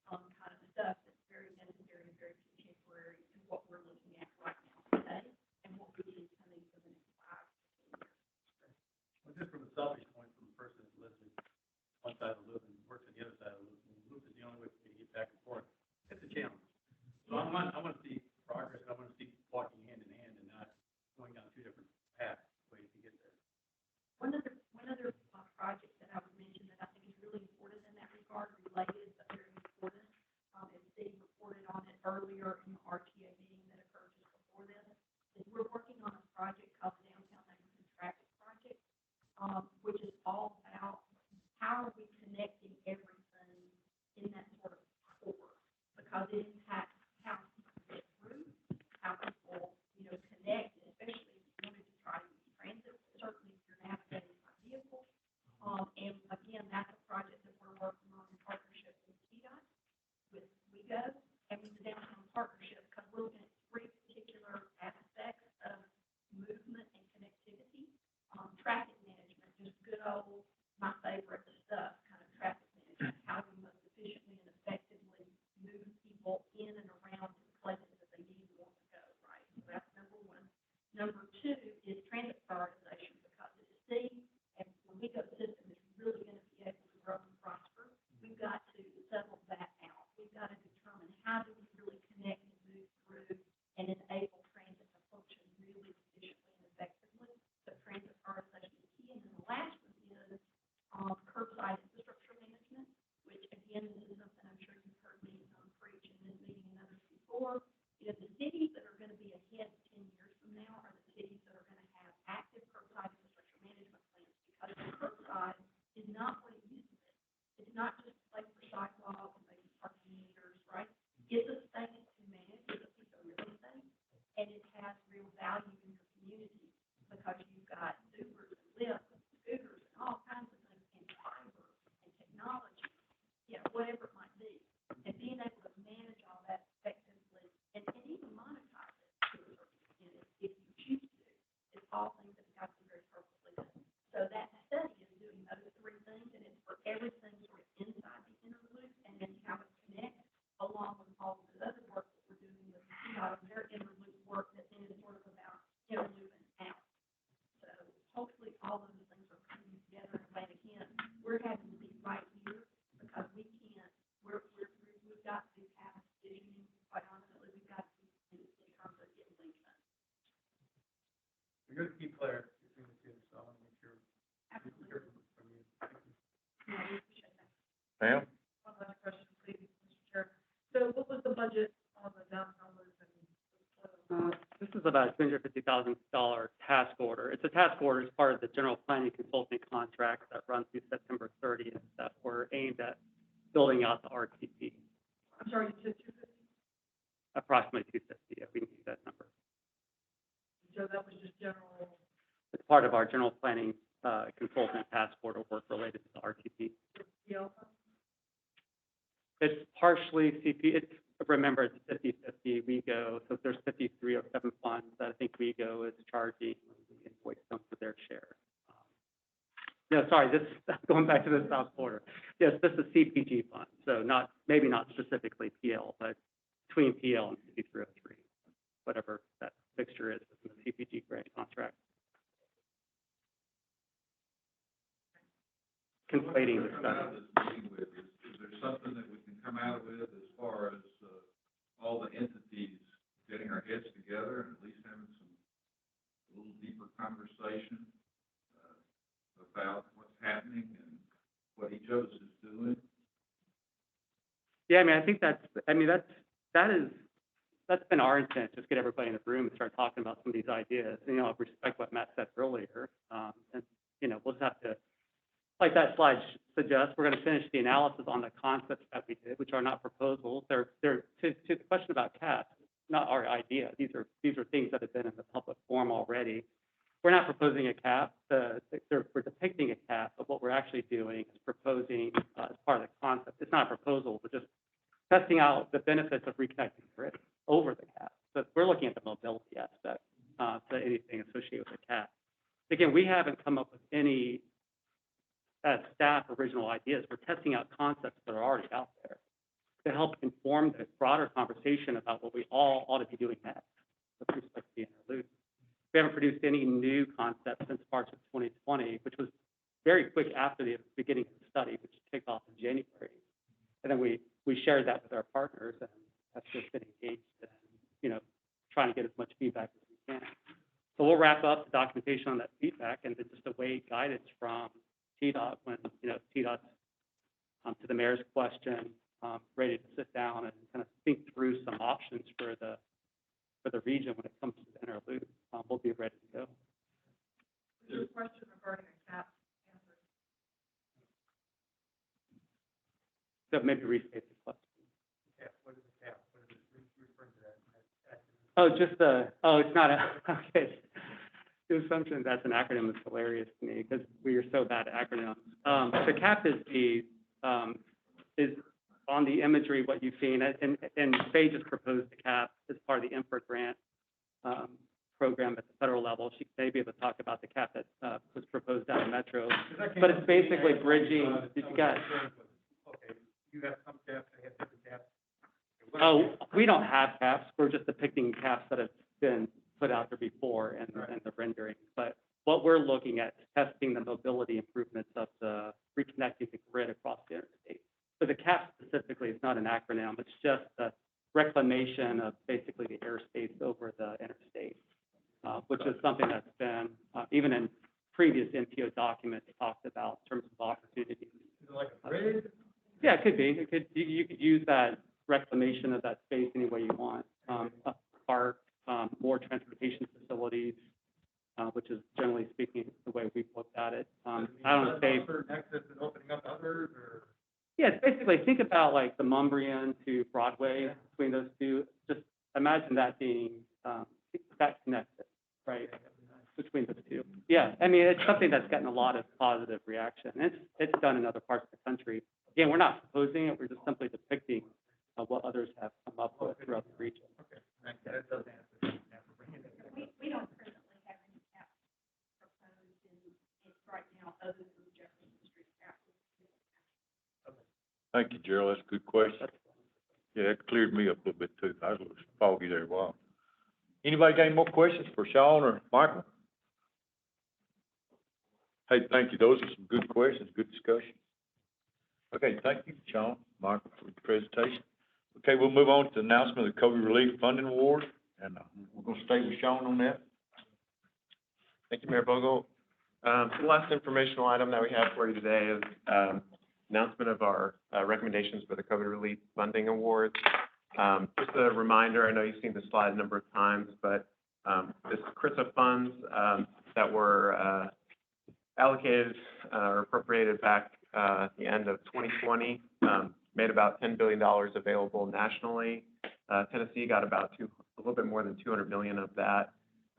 kind of stuff that's very necessary and very contemporary to what we're looking at right now today and what we see coming for the next 5 to 10 years. Well, just from a selfish point, from the person that's lives in one side of the loop and works on the other side of the loop, and the loop is the only way for me to get back and forth. It's a challenge. So I want to see progress. I want to see walking hand in hand and not going down two different paths ways to get there. One other project that I would mention that I think is really important in that regard, related but very important, is Steve reported on it earlier in the RTA meeting that occurred just before this, is we're working on a project called the Downtown Neighborhood Traffic Project, which is all about how are we connecting everything in that sort of core, because it impacts how people get through, how people, you know, connect, especially if you wanted to try to So my favorite stuff, kind of traffic management, how do we most efficiently and effectively move people in and around to the places that they need and want to go, right? So that's number one. Number two is transit prioritization, because the city, and when we go system is really going to be able to grow and prosper, we've got to settle that out. We've got to determine how do we really connect and move through and enable transit to function really efficiently and effectively. So transit prioritization is key. And then the last one is curbside infrastructure management, which again, this is something I'm sure you've heard me preach in this meeting and others before. You know, the cities that are going to be ahead 10 years from now are the cities that are going to have active curbside infrastructure management plans, because the curbside is not what it used to be. It's not just a place for sidewalks and maybe parking meters, right? It's a space to manage, it's a piece of real estate, and it has real value in your community, because you've got Ubers and Lyfts and scooters and all kinds of things, and fiber and technology, you know, whatever it might be. And being able to manage all that effectively and even monetize it to a certain extent if you choose to, is all things that have got to be very purposely done. So that study is doing those three things, and it's for everything sort of inside the inner loop, and then how it connects along with all of the other work that we're doing with their inner loop work that then is sort of about inner loop and out. So hopefully all of those things are coming together. And again, we're having to be right here, because we can't, we've got to have decisioning, quite honestly, we've got to in terms of getting things done. We're going to keep clear between the two, so I want to make sure we Absolutely. hear from you. Thank you. Yeah, we appreciate that. Pam? One last question, please, Mr. Chair. So what was the budget on the downtown loop and This is about a $250,000 task order. It's a task order as part of the general planning consulting contract that runs through September 30th that were aimed at building out the RTP. I'm sorry, you said 250? Approximately 250, if we can use that number. So that was just general, It's part of our general planning consultant task order work related to the RTP. PL? It's partially CP, remember, it's 50/50 WeGo, so there's 5307 funds that I think WeGo is charging when we invoice them for their share. No, sorry, this is going back to the South Border. Yes, this is CPG fund, so maybe not specifically PL, but between PL and 5303, whatever that fixture is in the CPG grant contract. Conflating the Come out study. of this meeting with, is there something that we can come out with as far as, all the entities getting our heads together and at least having some, a little deeper conversation, about what's happening and what each of us is doing? Yeah, I mean, I think that's been our intent, just get everybody in the room and start talking about some of these ideas. You know, respect what Matt said earlier. And, you know, we'll just have to, like that slide suggests, we're going to finish the analysis on the concepts that we did, which are not proposals. They're to the question about CAP, not our idea. These are things that have been in the public forum already. We're not proposing a cap. We're depicting a cap, but what we're actually doing is proposing as part of the concept. It's not a proposal, we're just testing out the benefits of reconnecting the grid over the cap. So we're looking at the mobility aspect to anything associated with the cap. Again, we haven't come up with any staff original ideas. We're testing out concepts that are already out there to help inform the broader conversation about what we all ought to be doing next with respect to the inner loop. We haven't produced any new concepts since March of 2020, which was very quick after the beginning of the study, which kicked off in January. And then we shared that with our partners, and that's just been engaged in, you know, trying to get as much feedback as we can. So we'll wrap up the documentation on that feedback and then just await guidance from TDOT when, you know, TDOT's to the mayor's question, ready to sit down and kind of think through some options for the region when it comes to the inner loop. We'll be ready to go. Your question regarding a cap answer. So maybe restate the question. Yeah, what is the cap? What is it referring to that? It's not okay. The assumption that's an acronym is hilarious to me because we are so bad at acronyms. The cap is on the imagery, what you've seen, and Sage has proposed the cap as part of the infra grant program at the federal level. She may be able to talk about the cap that was proposed out of Metro. But it's basically bridging, you got, Okay, you have some caps, they have different caps. oh, we don't have caps. We're just depicting caps that have been put out there before and the rendering. But what we're looking at is testing the mobility improvements of the reconnecting the grid across the interstate. So the cap specifically is not an acronym. It's just the reclamation of basically the airspace over the interstate, which is something that's been, even in previous NPO documents, talked about in terms of opportunities. Is it like a bridge? Yeah, it could be. It could, you could use that reclamation of that space any way you want. A park, more transportation facilities, which is generally speaking the way we've looked at it. I don't know, say, Certain access and opening up others, or? yeah, it's basically, think about like the Mumbrian to Broadway, between those two. Just imagine that being, that connected, right, between those two. Yeah, I mean, it's something that's gotten a lot of positive reaction. It's done in other parts of the country. Again, we're not proposing it, we're just simply depicting what others have come up with throughout the region. Okay, thank you. That does answer. We don't presently have any caps proposed in right now, other than Jefferson Street cap. Thank you, Gerald. That's a good question. Yeah, that cleared me up a little bit too. I was a little foggy there a while. Anybody got any more questions for Sean or Michael? Hey, thank you. Those are some good questions, good discussion. Okay, thank you, Sean, Michael, for the presentation. Okay, we'll move on to the announcement of the COVID Relief Funding Award, and we're gonna stay with Sean on that. Thank you, Mayor Bogle. The last informational item that we have for you today is announcement of our recommendations for the COVID Relief Funding Awards. Just a reminder, I know you've seen this slide a number of times, but this CRISA funds that were allocated or appropriated back at the end of 2020 made about $10 billion available nationally. Tennessee got about a little bit more than 200 million of that.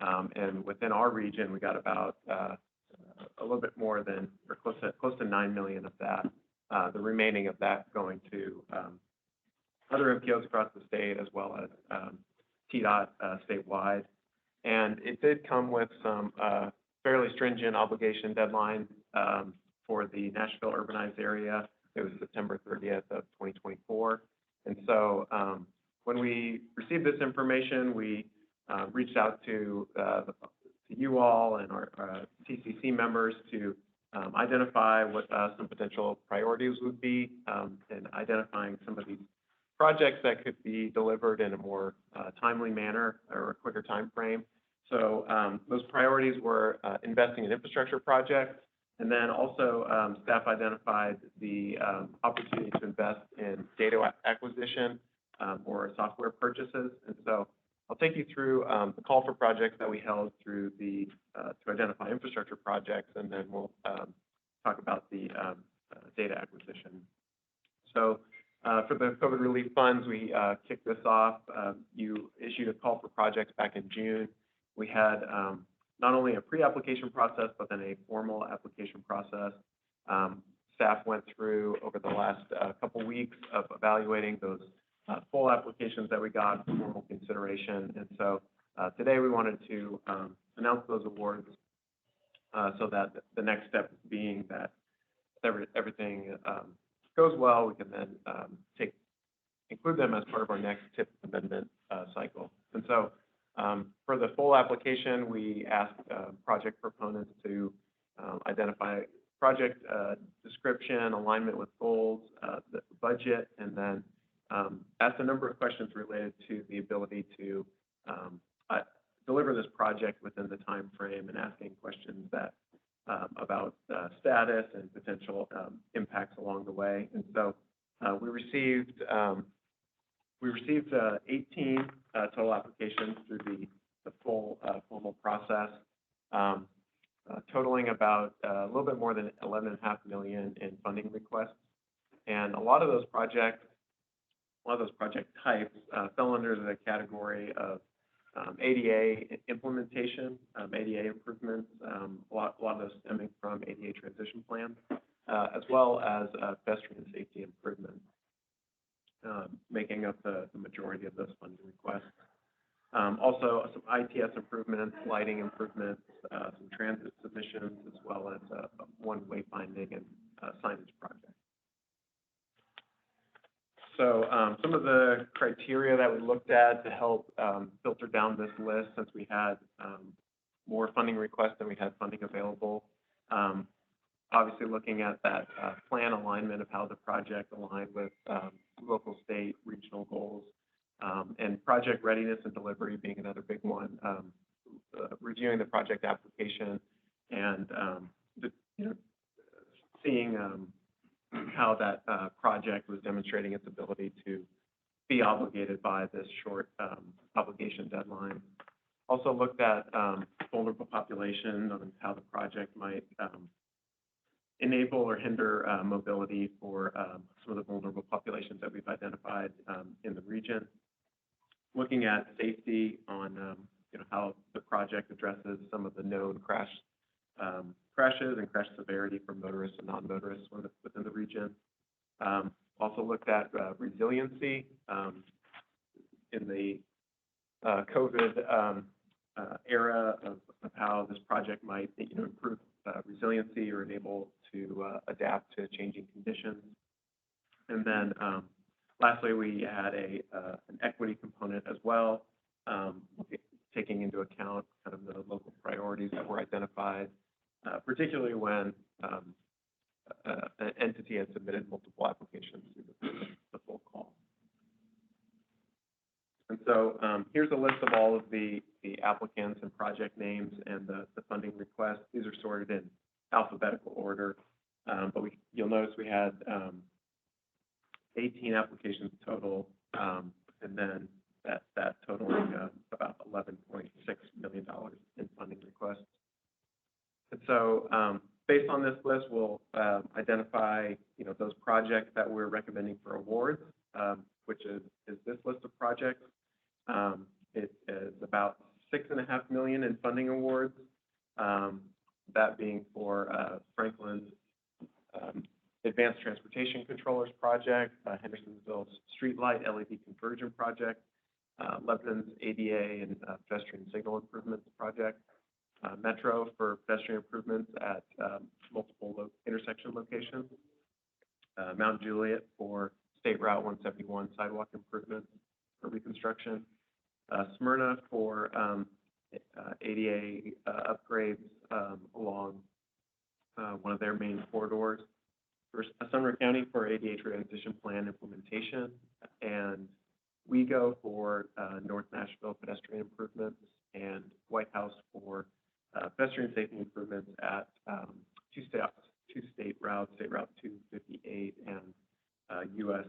And within our region, we got about a little bit more than, or close to 9 million of that. The remaining of that going to other MPOs across the state, as well as TDOT statewide. And it did come with some fairly stringent obligation deadline for the Nashville urbanized area. It was September 30th of 2024. And so when we received this information, we reached out to you all and our TCC members to identify what some potential priorities would be, and identifying some of these projects that could be delivered in a more timely manner or a quicker time frame. So those priorities were investing in infrastructure projects, and then also staff identified the opportunity to invest in data acquisition or software purchases. And so I'll take you through the call for projects that we held through the to identify infrastructure projects, and then we'll talk about the data acquisition. So for the COVID relief funds, we kicked this off. You issued a call for projects back in June. We had not only a pre-application process, but then a formal application process. Staff went through over the last couple weeks of evaluating those full applications that we got for formal consideration. And so today we wanted to announce those awards so that the next step being that everything goes well, we can then include them as part of our next TIP amendment cycle. And so for the full application, we asked project proponents to identify project description, alignment with goals, the budget, and then asked a number of questions related to the ability to deliver this project within the time frame, and asking questions that about status and potential impacts along the way. And so we received 18 total applications through the full formal process, totaling about a little bit more than 11.5 million in funding requests. And a lot of those project types fell under the category of ADA implementation, ADA improvements, a lot of those stemming from ADA transition plans, as well as pedestrian safety improvements, making up the majority of those funding requests. Also, some ITS improvements, lighting improvements, some transit submissions, as well as one wayfinding and signage project. So some of the criteria that we looked at to help filter down this list, since we had more funding requests than we had funding available. Obviously, looking at that plan alignment of how the project aligned with local, state, regional goals, and project readiness and delivery being another big one. Reviewing the project application and seeing how that project was demonstrating its ability to be obligated by this short obligation deadline. Also looked at vulnerable population and how the project might enable or hinder mobility for some of the vulnerable populations that we've identified in the region. Looking at safety on how the project addresses some of the known crashes and crash severity for motorists and non-motorists within the region. Also looked at resiliency in the COVID era of how this project might improve resiliency or enable to adapt to changing conditions. And then lastly, we had an equity component as well, taking into account kind of the local priorities that were identified, particularly when an entity had submitted multiple applications through the full call. And so here's a list of all of the applicants and project names and the funding requests. These are sorted in alphabetical order, but you'll notice we had 18 applications total, and then that totaling about $11.6 million in funding requests. And so based on this list, we'll identify those projects that we're recommending for awards, which is this list of projects. It is about $6.5 million in funding awards, that being for Franklin's Advanced Transportation Controllers Project, Hendersonville's Streetlight LED Conversion Project, Lebanon's ADA and Pedestrian Signal Improvements Project, Metro for pedestrian improvements at multiple intersection locations, Mount Juliet for State Route 171 sidewalk improvements for reconstruction, Smyrna for ADA upgrades along one of their main corridors, for Sumner County for ADA transition plan implementation, and WeGo for North Nashville pedestrian improvements, and White House for pedestrian safety improvements at two state routes, State Route 258 and US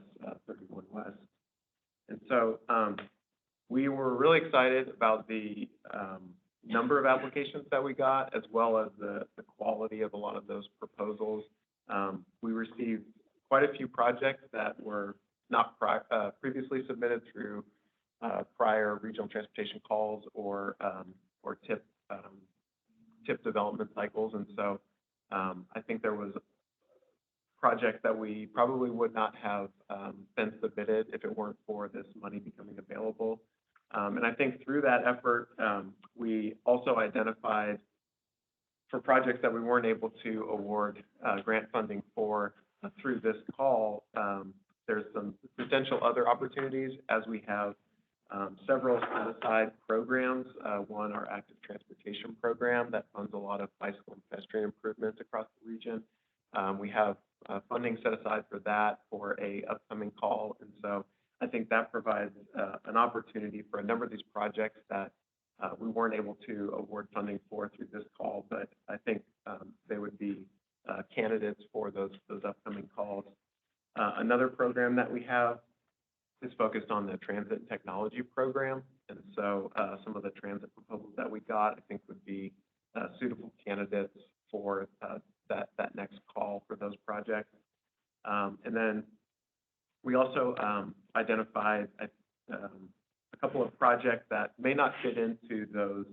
31 West. And so we were really excited about the number of applications that we got, as well as the quality of a lot of those proposals. We received quite a few projects that were not previously submitted through prior regional transportation calls or TIP development cycles. And so I think there was projects that we probably would not have been submitted if it weren't for this money becoming available. And I think through that effort, we also identified for projects that we weren't able to award grant funding for through this call, there's some potential other opportunities as we have several set-aside programs. One, our active transportation program that funds a lot of bicycle and pedestrian improvements across the region. We have funding set aside for that for a upcoming call. And so I think that provides an opportunity for a number of these projects that we weren't able to award funding for through this call, but I think they would be candidates for those upcoming calls. Another program that we have is focused on the transit technology program. And so some of the transit proposals that we got, I think would be suitable candidates for that next call for those projects. And then we also identified a couple of projects that may not fit into those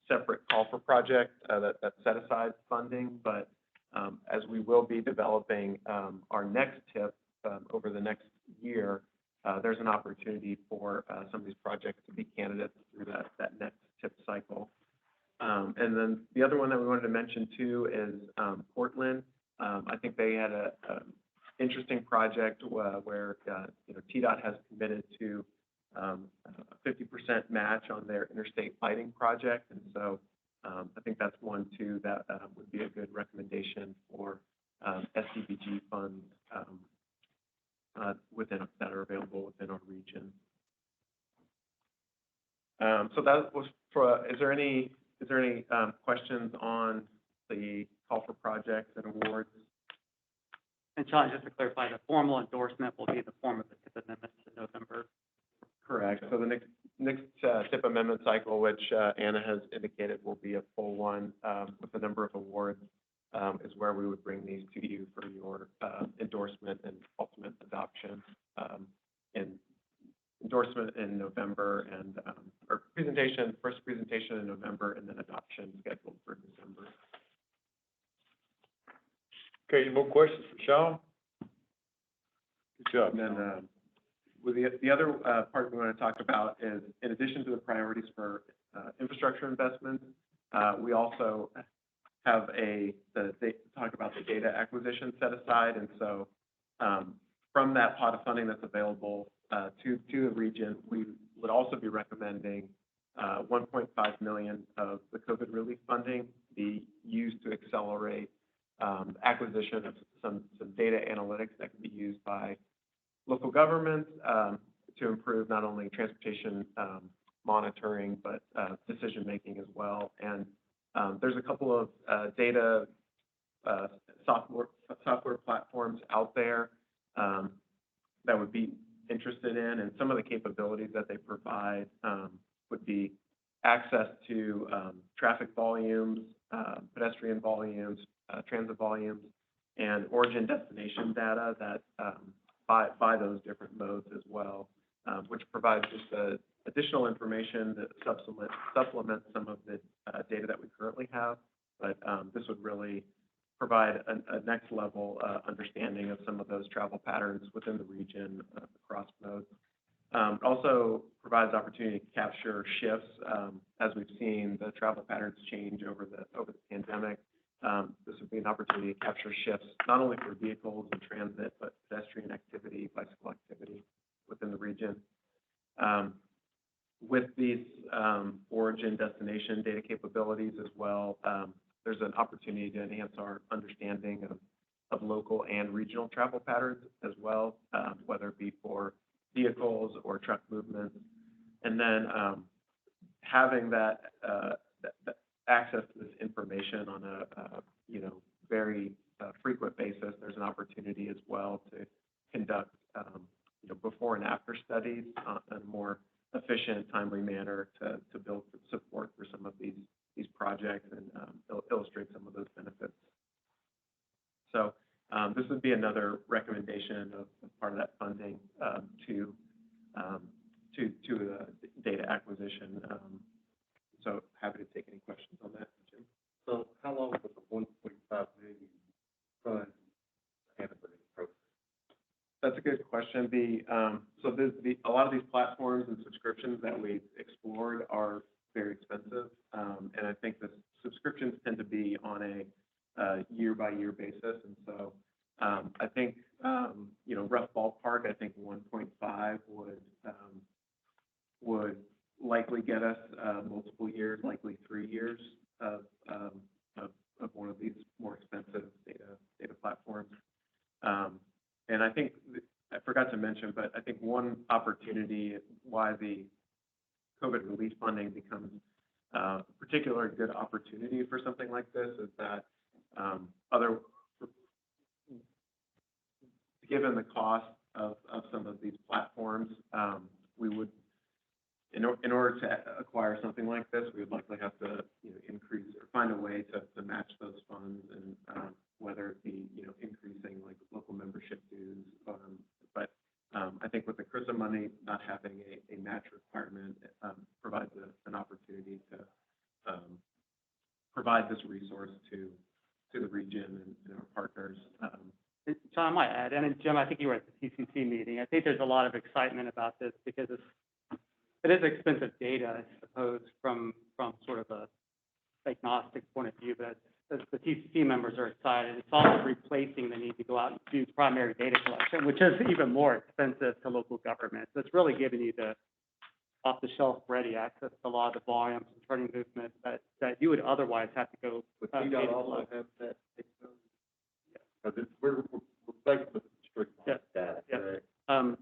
separate call for projects that set aside funding, but as we will be developing our next TIP over the next year, there's an opportunity for some of these projects to be candidates through that next tip cycle. And then the other one that we wanted to mention too is Portland. I think they had a interesting project where TDOT has committed to a 50% match on their interstate lighting project, and so I think that's one too that would be a good recommendation for SDBG funds that are available within our region. So that was for. Is there any questions on the call for projects and awards? And Sean, just to clarify, the formal endorsement will be in the form of the TIP amendments in November. Correct. So the next TIP amendment cycle, which Anna has indicated will be a full one with a number of awards, is where we would bring these to you for your endorsement and ultimate adoption. And endorsement in November and or first presentation in November, and then adoption scheduled for December. Okay, any more questions for Sean? Good job. And then with the other part we want to talk about is, in addition to the priorities for infrastructure investments, we also have talk about the data acquisition set aside. And so from that pot of funding that's available to the region, we would also be recommending 1.5 million of the COVID relief funding be used to accelerate acquisition of some data analytics that can be used by local governments to improve not only transportation monitoring, but decision-making as well. And there's a couple of data software platforms out there that would be interested in, and some of the capabilities that they provide would be access to traffic volumes, pedestrian volumes, transit volumes, and origin destination data that by those different modes as well, which provides just additional information that supplements some of the data that we currently have. But this would really provide a next level understanding of some of those travel patterns within the region across modes. Also provides opportunity to capture shifts as we've seen the travel patterns change over the pandemic. This would be an opportunity to capture shifts not only for vehicles and transit, but pedestrian activity, bicycle activity within the region. With these origin destination data capabilities as well, there's an opportunity to enhance our understanding of local and regional travel patterns as well, whether it be for vehicles or truck movements. And then having that access to this information on a very frequent basis, there's an opportunity as well to conduct before and after studies in a more efficient, timely manner to build support for some of these projects and illustrate some of those benefits. So this would be another recommendation of part of that funding to data acquisition. So happy to take any questions on that, Jim. So how long was the 1.5 million fund process? That's a good question. A lot of these platforms and subscriptions that we've explored are very expensive, and I think the subscriptions tend to be on a year-by-year basis. And so I think rough ballpark, I think 1.5 would likely get us multiple years, likely 3 years of one of these more expensive data platforms. And I think I forgot to mention, but I think one opportunity why the COVID relief funding becomes a particularly good opportunity for something like this is that given the cost of some of these platforms, we would, in order to acquire something like this, we would likely have to increase or find a way to match those funds, and whether it be increasing like local membership dues. But I think with the CRISA money not having a match requirement, provides an opportunity to provide this resource to the region and our partners John, I might add, and then Jim, I think you were at the TCC meeting. I think there's a lot of excitement about this because it is expensive data, I suppose, from sort of a agnostic point of view, but as the TCC members are excited, it's also replacing the need to go out and do primary data collection, which is even more expensive to local government. So it's really giving you the off-the-shelf ready access to a lot of the volumes and turning movements that you would otherwise have to go. But data TDOT also collect. have that. Because we're basically strict Yeah. on data. Yeah. correct?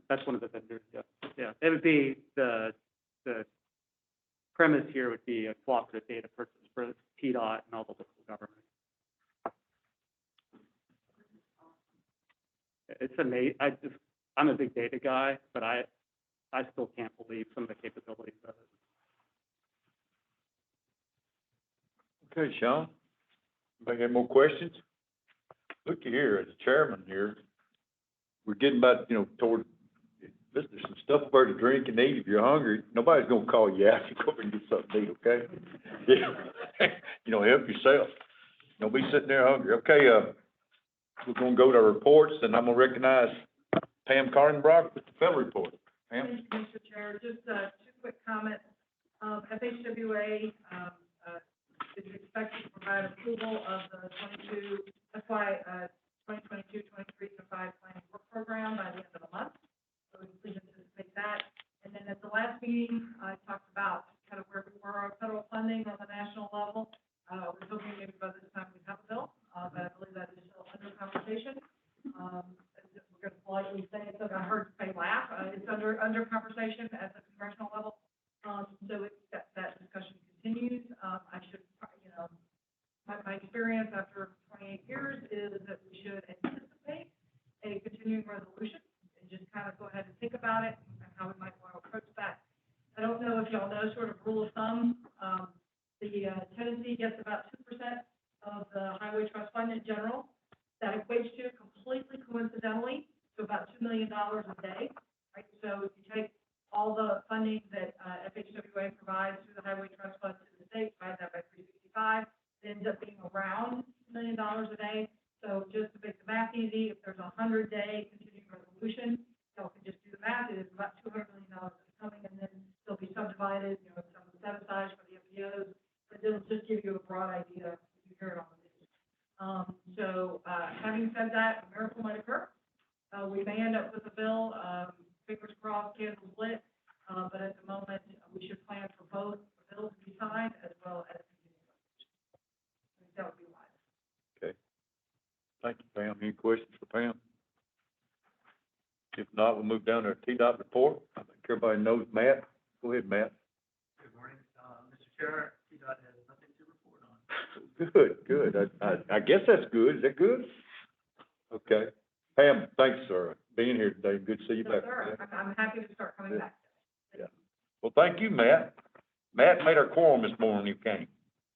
That's one of the vendors, yeah. Yeah, it would be the premise here would be a cooperative data purchase for TDOT and all the local government. It's amazing. I'm a big data guy, but I still can't believe some of the capabilities of it. Okay, Sean, anybody have more questions? Look here, as a chairman here, we're getting about, toward, there's some stuff over to drink and eat. If you're hungry, nobody's gonna call you out. You go over and get something to eat, okay? Yeah. Help yourself. Don't be sitting there hungry. Okay, we're gonna go to our reports, and I'm gonna recognize Pam Cardenbrock with the federal report. Pam? Thank you, Mr. Chair. Just two quick comments. FHWA is expected to provide approval of the FY 2022-23 Unified Planning Work Program by the end of the month. So we please anticipate that. And then at the last meeting, I talked about kind of where we were on federal funding on the national level. We're hoping maybe by this time we have a bill, but I believe that is still under conversation. We're going to politely say it's, I heard say laugh, it's under conversation at the congressional level. So that discussion continues. I should, my experience after 28 years is that we should anticipate a continuing resolution and just kind of go ahead and think about it and how we might want to approach that. I don't know if y'all know sort of rule of thumb. The Tennessee gets about 2% of the Highway Trust Fund in general. That equates to completely coincidentally to about $2 million a day, right? So if you take all the funding that FHWA provides through the Highway Trust Fund to the state, divide that by 365, it ends up being around $2 million a day. So just to make the math easy, if there's a 100-day continuing resolution, y'all can just do the math. It is about $200 million that's coming, and then they'll be subdivided, some of the set asides for the FBOs, but it'll just give you a broad idea if you hear it on the news. Having said that, a miracle might occur. We may end up with a bill, fingers crossed, candles lit, but at the moment, we should plan for both the bill to be signed as well as continuing resolution. I think that would be wise. Okay. Thank you, Pam. Any questions for Pam? If not, we'll move down to our TDOT report. I think everybody knows Matt. Go ahead, Matt. Good morning, Mr. Chair. TDOT has nothing to report on. Good. I guess that's good. Is that good? Okay. Pam, thanks for being here today. Good to see you So, back. sir, I'm happy to start coming back. Well, thank you, Matt. Matt made our quorum this morning when he came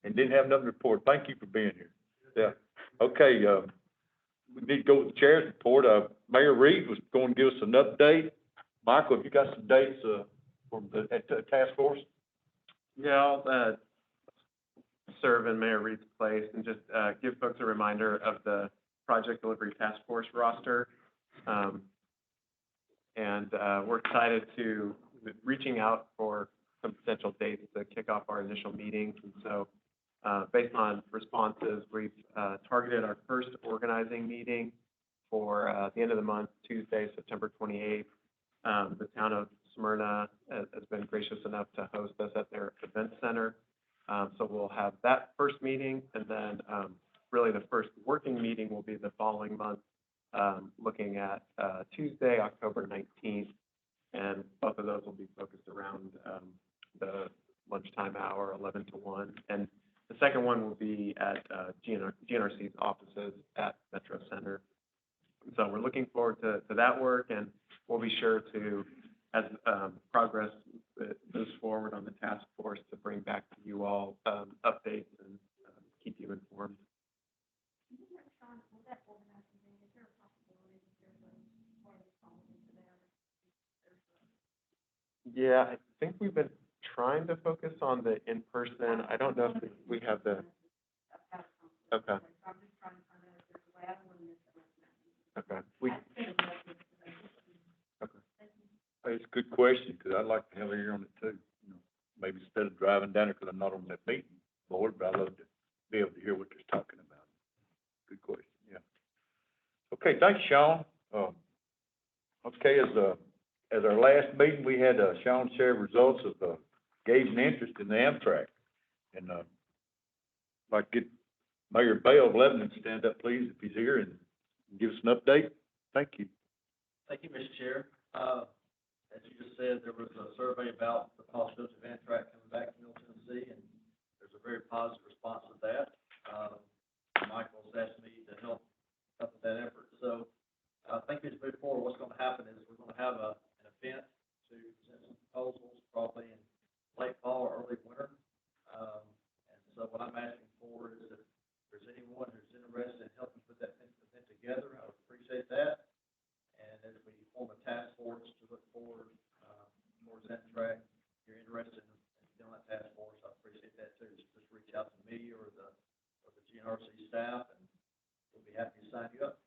and didn't have nothing to report. Thank you for being here. Yeah. Okay, we need to go with the chair's report. Mayor Reed was going to give us an update. Michael, have you got some dates, from the task force? Yeah, I'll serve in Mayor Reed's place and just give folks a reminder of the Project Delivery Task Force roster. And we're excited to reaching out for some potential dates to kick off our initial meetings. And so based on responses, we've targeted our first organizing meeting for the end of the month, Tuesday, September 28th. The town of Smyrna has been gracious enough to host us at their event center. So we'll have that first meeting, and then really the first working meeting will be the following month, looking at Tuesday, October 19th. And both of those will be focused around the lunchtime hour, 11 to 1. And the second one will be at GNRC's offices at Metro Center. So we're looking forward to that work, and we'll be sure to, as progress moves forward on the task force, to bring back to you all updates and keep you informed. Yeah, I think we've been trying to focus on the in-person. I don't know if we have the. Okay. Okay. question, because I'd like to have her here on it too. You know, maybe instead of driving down there, because I'm not on that meeting board, but I'd love to be able to hear what they're talking about. Good question, yeah. Okay, thanks, Sean. Okay, as our last meeting, we had, Sean share results of, gauging interest in the Amtrak. And, I'd like to get Mayor Bell of Lebanon to stand up, please, if he's here, and give us an update. Thank you. Thank you, Mr. Chair. As you just said, there was a survey about the possibility of Amtrak coming back to Middle Tennessee, and there's a very positive response to that. Michael's asked me to help with that effort. So I think as we move forward, what's going to happen is we're going to have an event to present some proposals probably in late fall or early winter. And so what I'm asking for is if there's anyone who's interested in helping put that event together, I would appreciate that. And as we form a task force to look forward towards Amtrak, if you're interested in being on that task force, I appreciate that too. Just reach out to me or the GNRC staff, and we'll be happy to sign you up.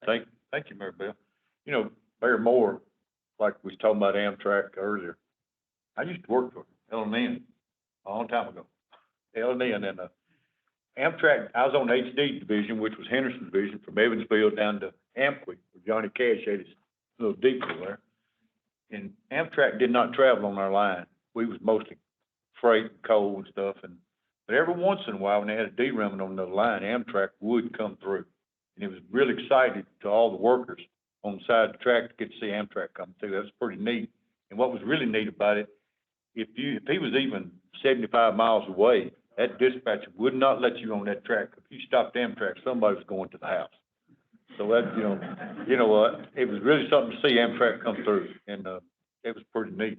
Thank you, Mayor Bell. You know, Mayor Moore, like we was talking about Amtrak earlier, I used to work for L&N a long time ago. L&N and Amtrak, I was on the HD division, which was Henderson division, from Evansville down to Amqui, where Johnny Cash had his little depot there. And Amtrak did not travel on our line. We was mostly freight and coal and stuff. But every once in a while, when they had a derailment on the line, Amtrak would come through. And it was really exciting to all the workers on the side of the track to get to see Amtrak come through. That was pretty neat. And what was really neat about it, if he was even 75 miles away, that dispatcher would not let you on that track. If you stopped Amtrak, somebody was going to the house. So that, it was really something to see Amtrak come through, and it was pretty neat.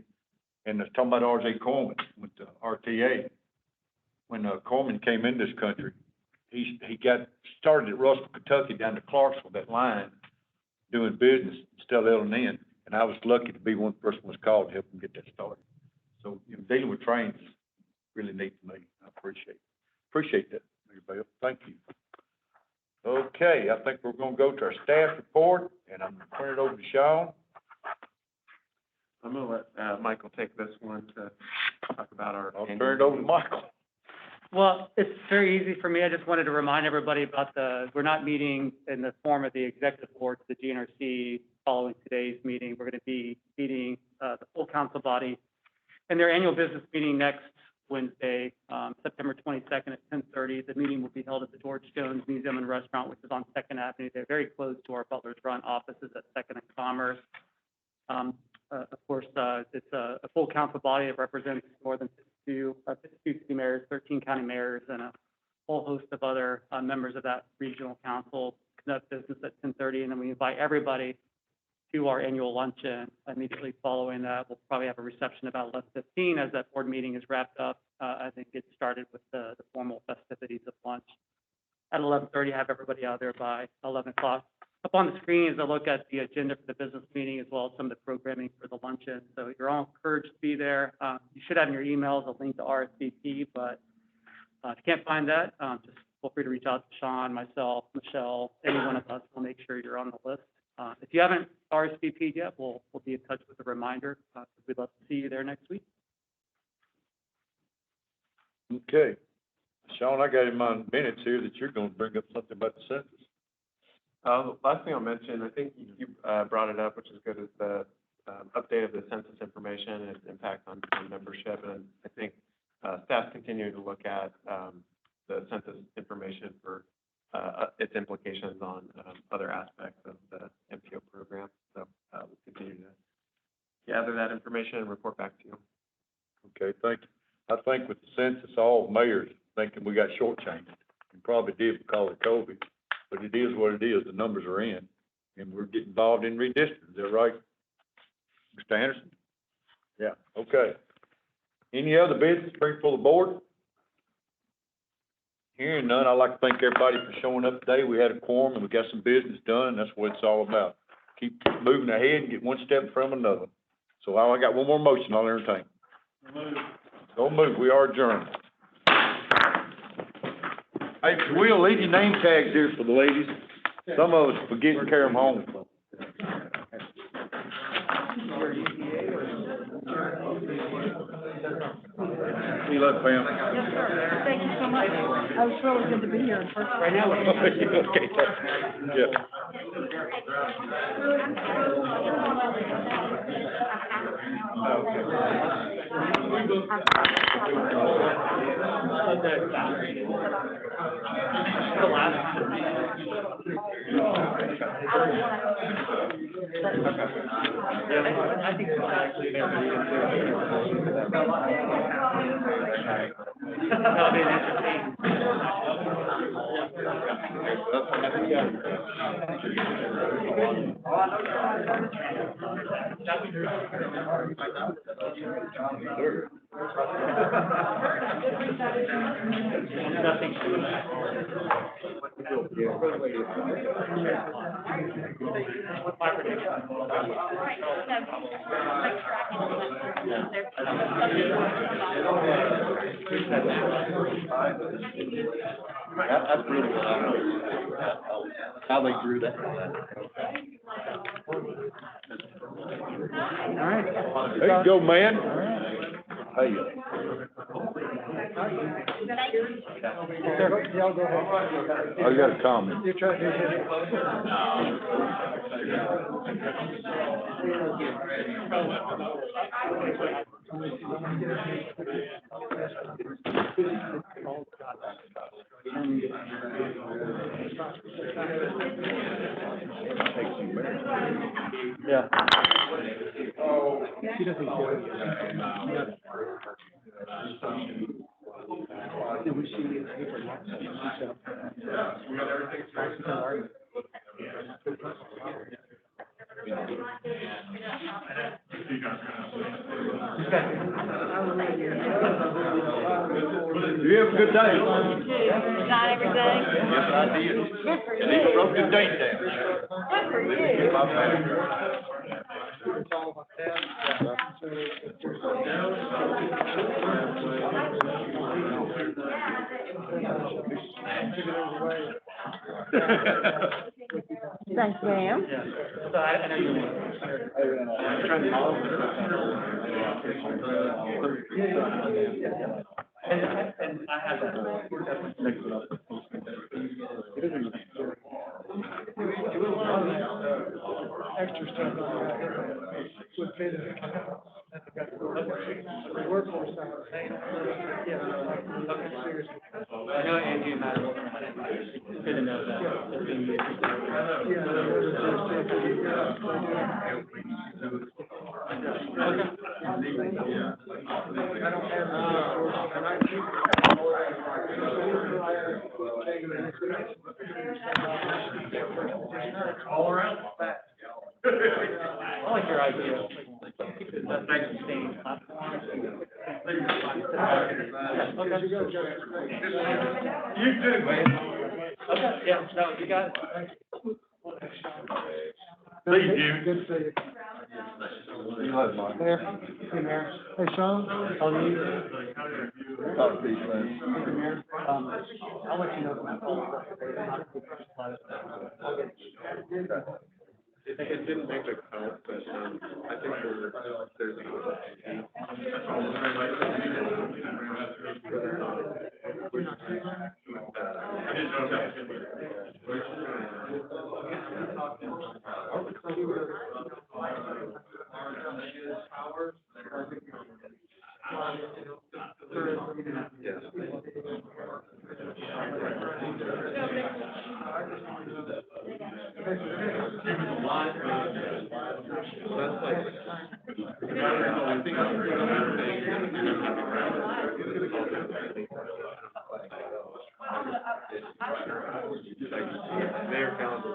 And talking about R.J. Coleman with the RTA, when Coleman came in this country, he got started at Russell, Kentucky, down to Clarksville, that line, doing business, still L&N, and I was lucky to be one person was called to help him get that started. So dealing with trains is really neat to me. I appreciate that, Mayor Bell. Thank you. Okay, I think we're going to go to our staff report, and I'm going to turn it over to Sean. I'm going to let Michael take this one to talk about our. I'll turn it over to Michael. Well, it's very easy for me. I just wanted to remind everybody about we're not meeting in the form of the executive board, the GNRC, following today's meeting. We're going to be meeting the full council body in their annual business meeting next Wednesday, September 22nd at 10:30. The meeting will be held at the George Jones Museum and Restaurant, which is on 2nd Avenue. They're very close to our Butler's Run offices at 2nd and Commerce. Of course, it's a full council body that represents more than 52 city mayors, 13 county mayors, and a whole host of other members of that regional council conduct business at 10:30. And then we invite everybody to our annual luncheon. Immediately following that, we'll probably have a reception about 11:15 as that board meeting is wrapped up. I think get started with the formal festivities of lunch. At 11:30, have everybody out there by 11 o'clock. Up on the screen is a look at the agenda for the business meeting as well as some of the programming for the luncheon. So you're all encouraged to be there. You should have in your emails a link to RSVP, but if you can't find that, just feel free to reach out to Sean, myself, Michelle, any one of us. We'll make sure you're on the list. If you haven't RSVP'd yet, we'll be in touch with a reminder. We'd love to see you there next week. Okay. Sean, I got in my minutes here that you're going to bring up something about the census. The last thing I'll mention, I think you brought it up, which is good, is the update of the census information and its impact on membership. And I think staff continue to look at the census information for its implications on other aspects of the MPO program. So we'll continue to gather that information and report back to you. Okay, thank you. I think with the census, all mayors thinking we got shortchanged. We probably did because of COVID, but it is what it is. The numbers are in, and we're getting involved in redistricting. Is that right, Mr. Anderson? Yeah, okay. Any other business bring for the board? Hearing none, I'd like to thank everybody for showing up today. We had a quorum and we got some business done, and that's what it's all about. Keep moving ahead and get one step in front of another. So I got one more motion I'll entertain. Don't move. We are adjourned. Hey, we'll leave your name tags here for the ladies. Some of us forget to carry them home. luck, Pam. Yes, sir. Thank you so much. I was really good to be here in person. Right now, we're. Okay, yeah. The last. Yeah, I think it's actually there. That'll be an That's really what I know. How they grew that. All right. There you go, man. Hey. Y'all go ahead. I got a comment. You're trying to yeah. She doesn't care. You have a good day. Not every day. Yes, I did. And he broke the date down. Good for you. Thanks, ma'am. So I know you. And I have that. Extra stuff would fit in. The workforce side, seriously. I know Angie and Matt are working on it. It's good to know that. All around. I like your idea. Keep it that nice and staying platform. You too, man. Okay, yeah, no, you got it. See you, Jimmy. Good to see you. Mayor. Hey, Mayor. Hey, Sean. How are you? Talk to you, man. Mayor. I'll let you know. I didn't make a count, but, I think there's Mayor Council.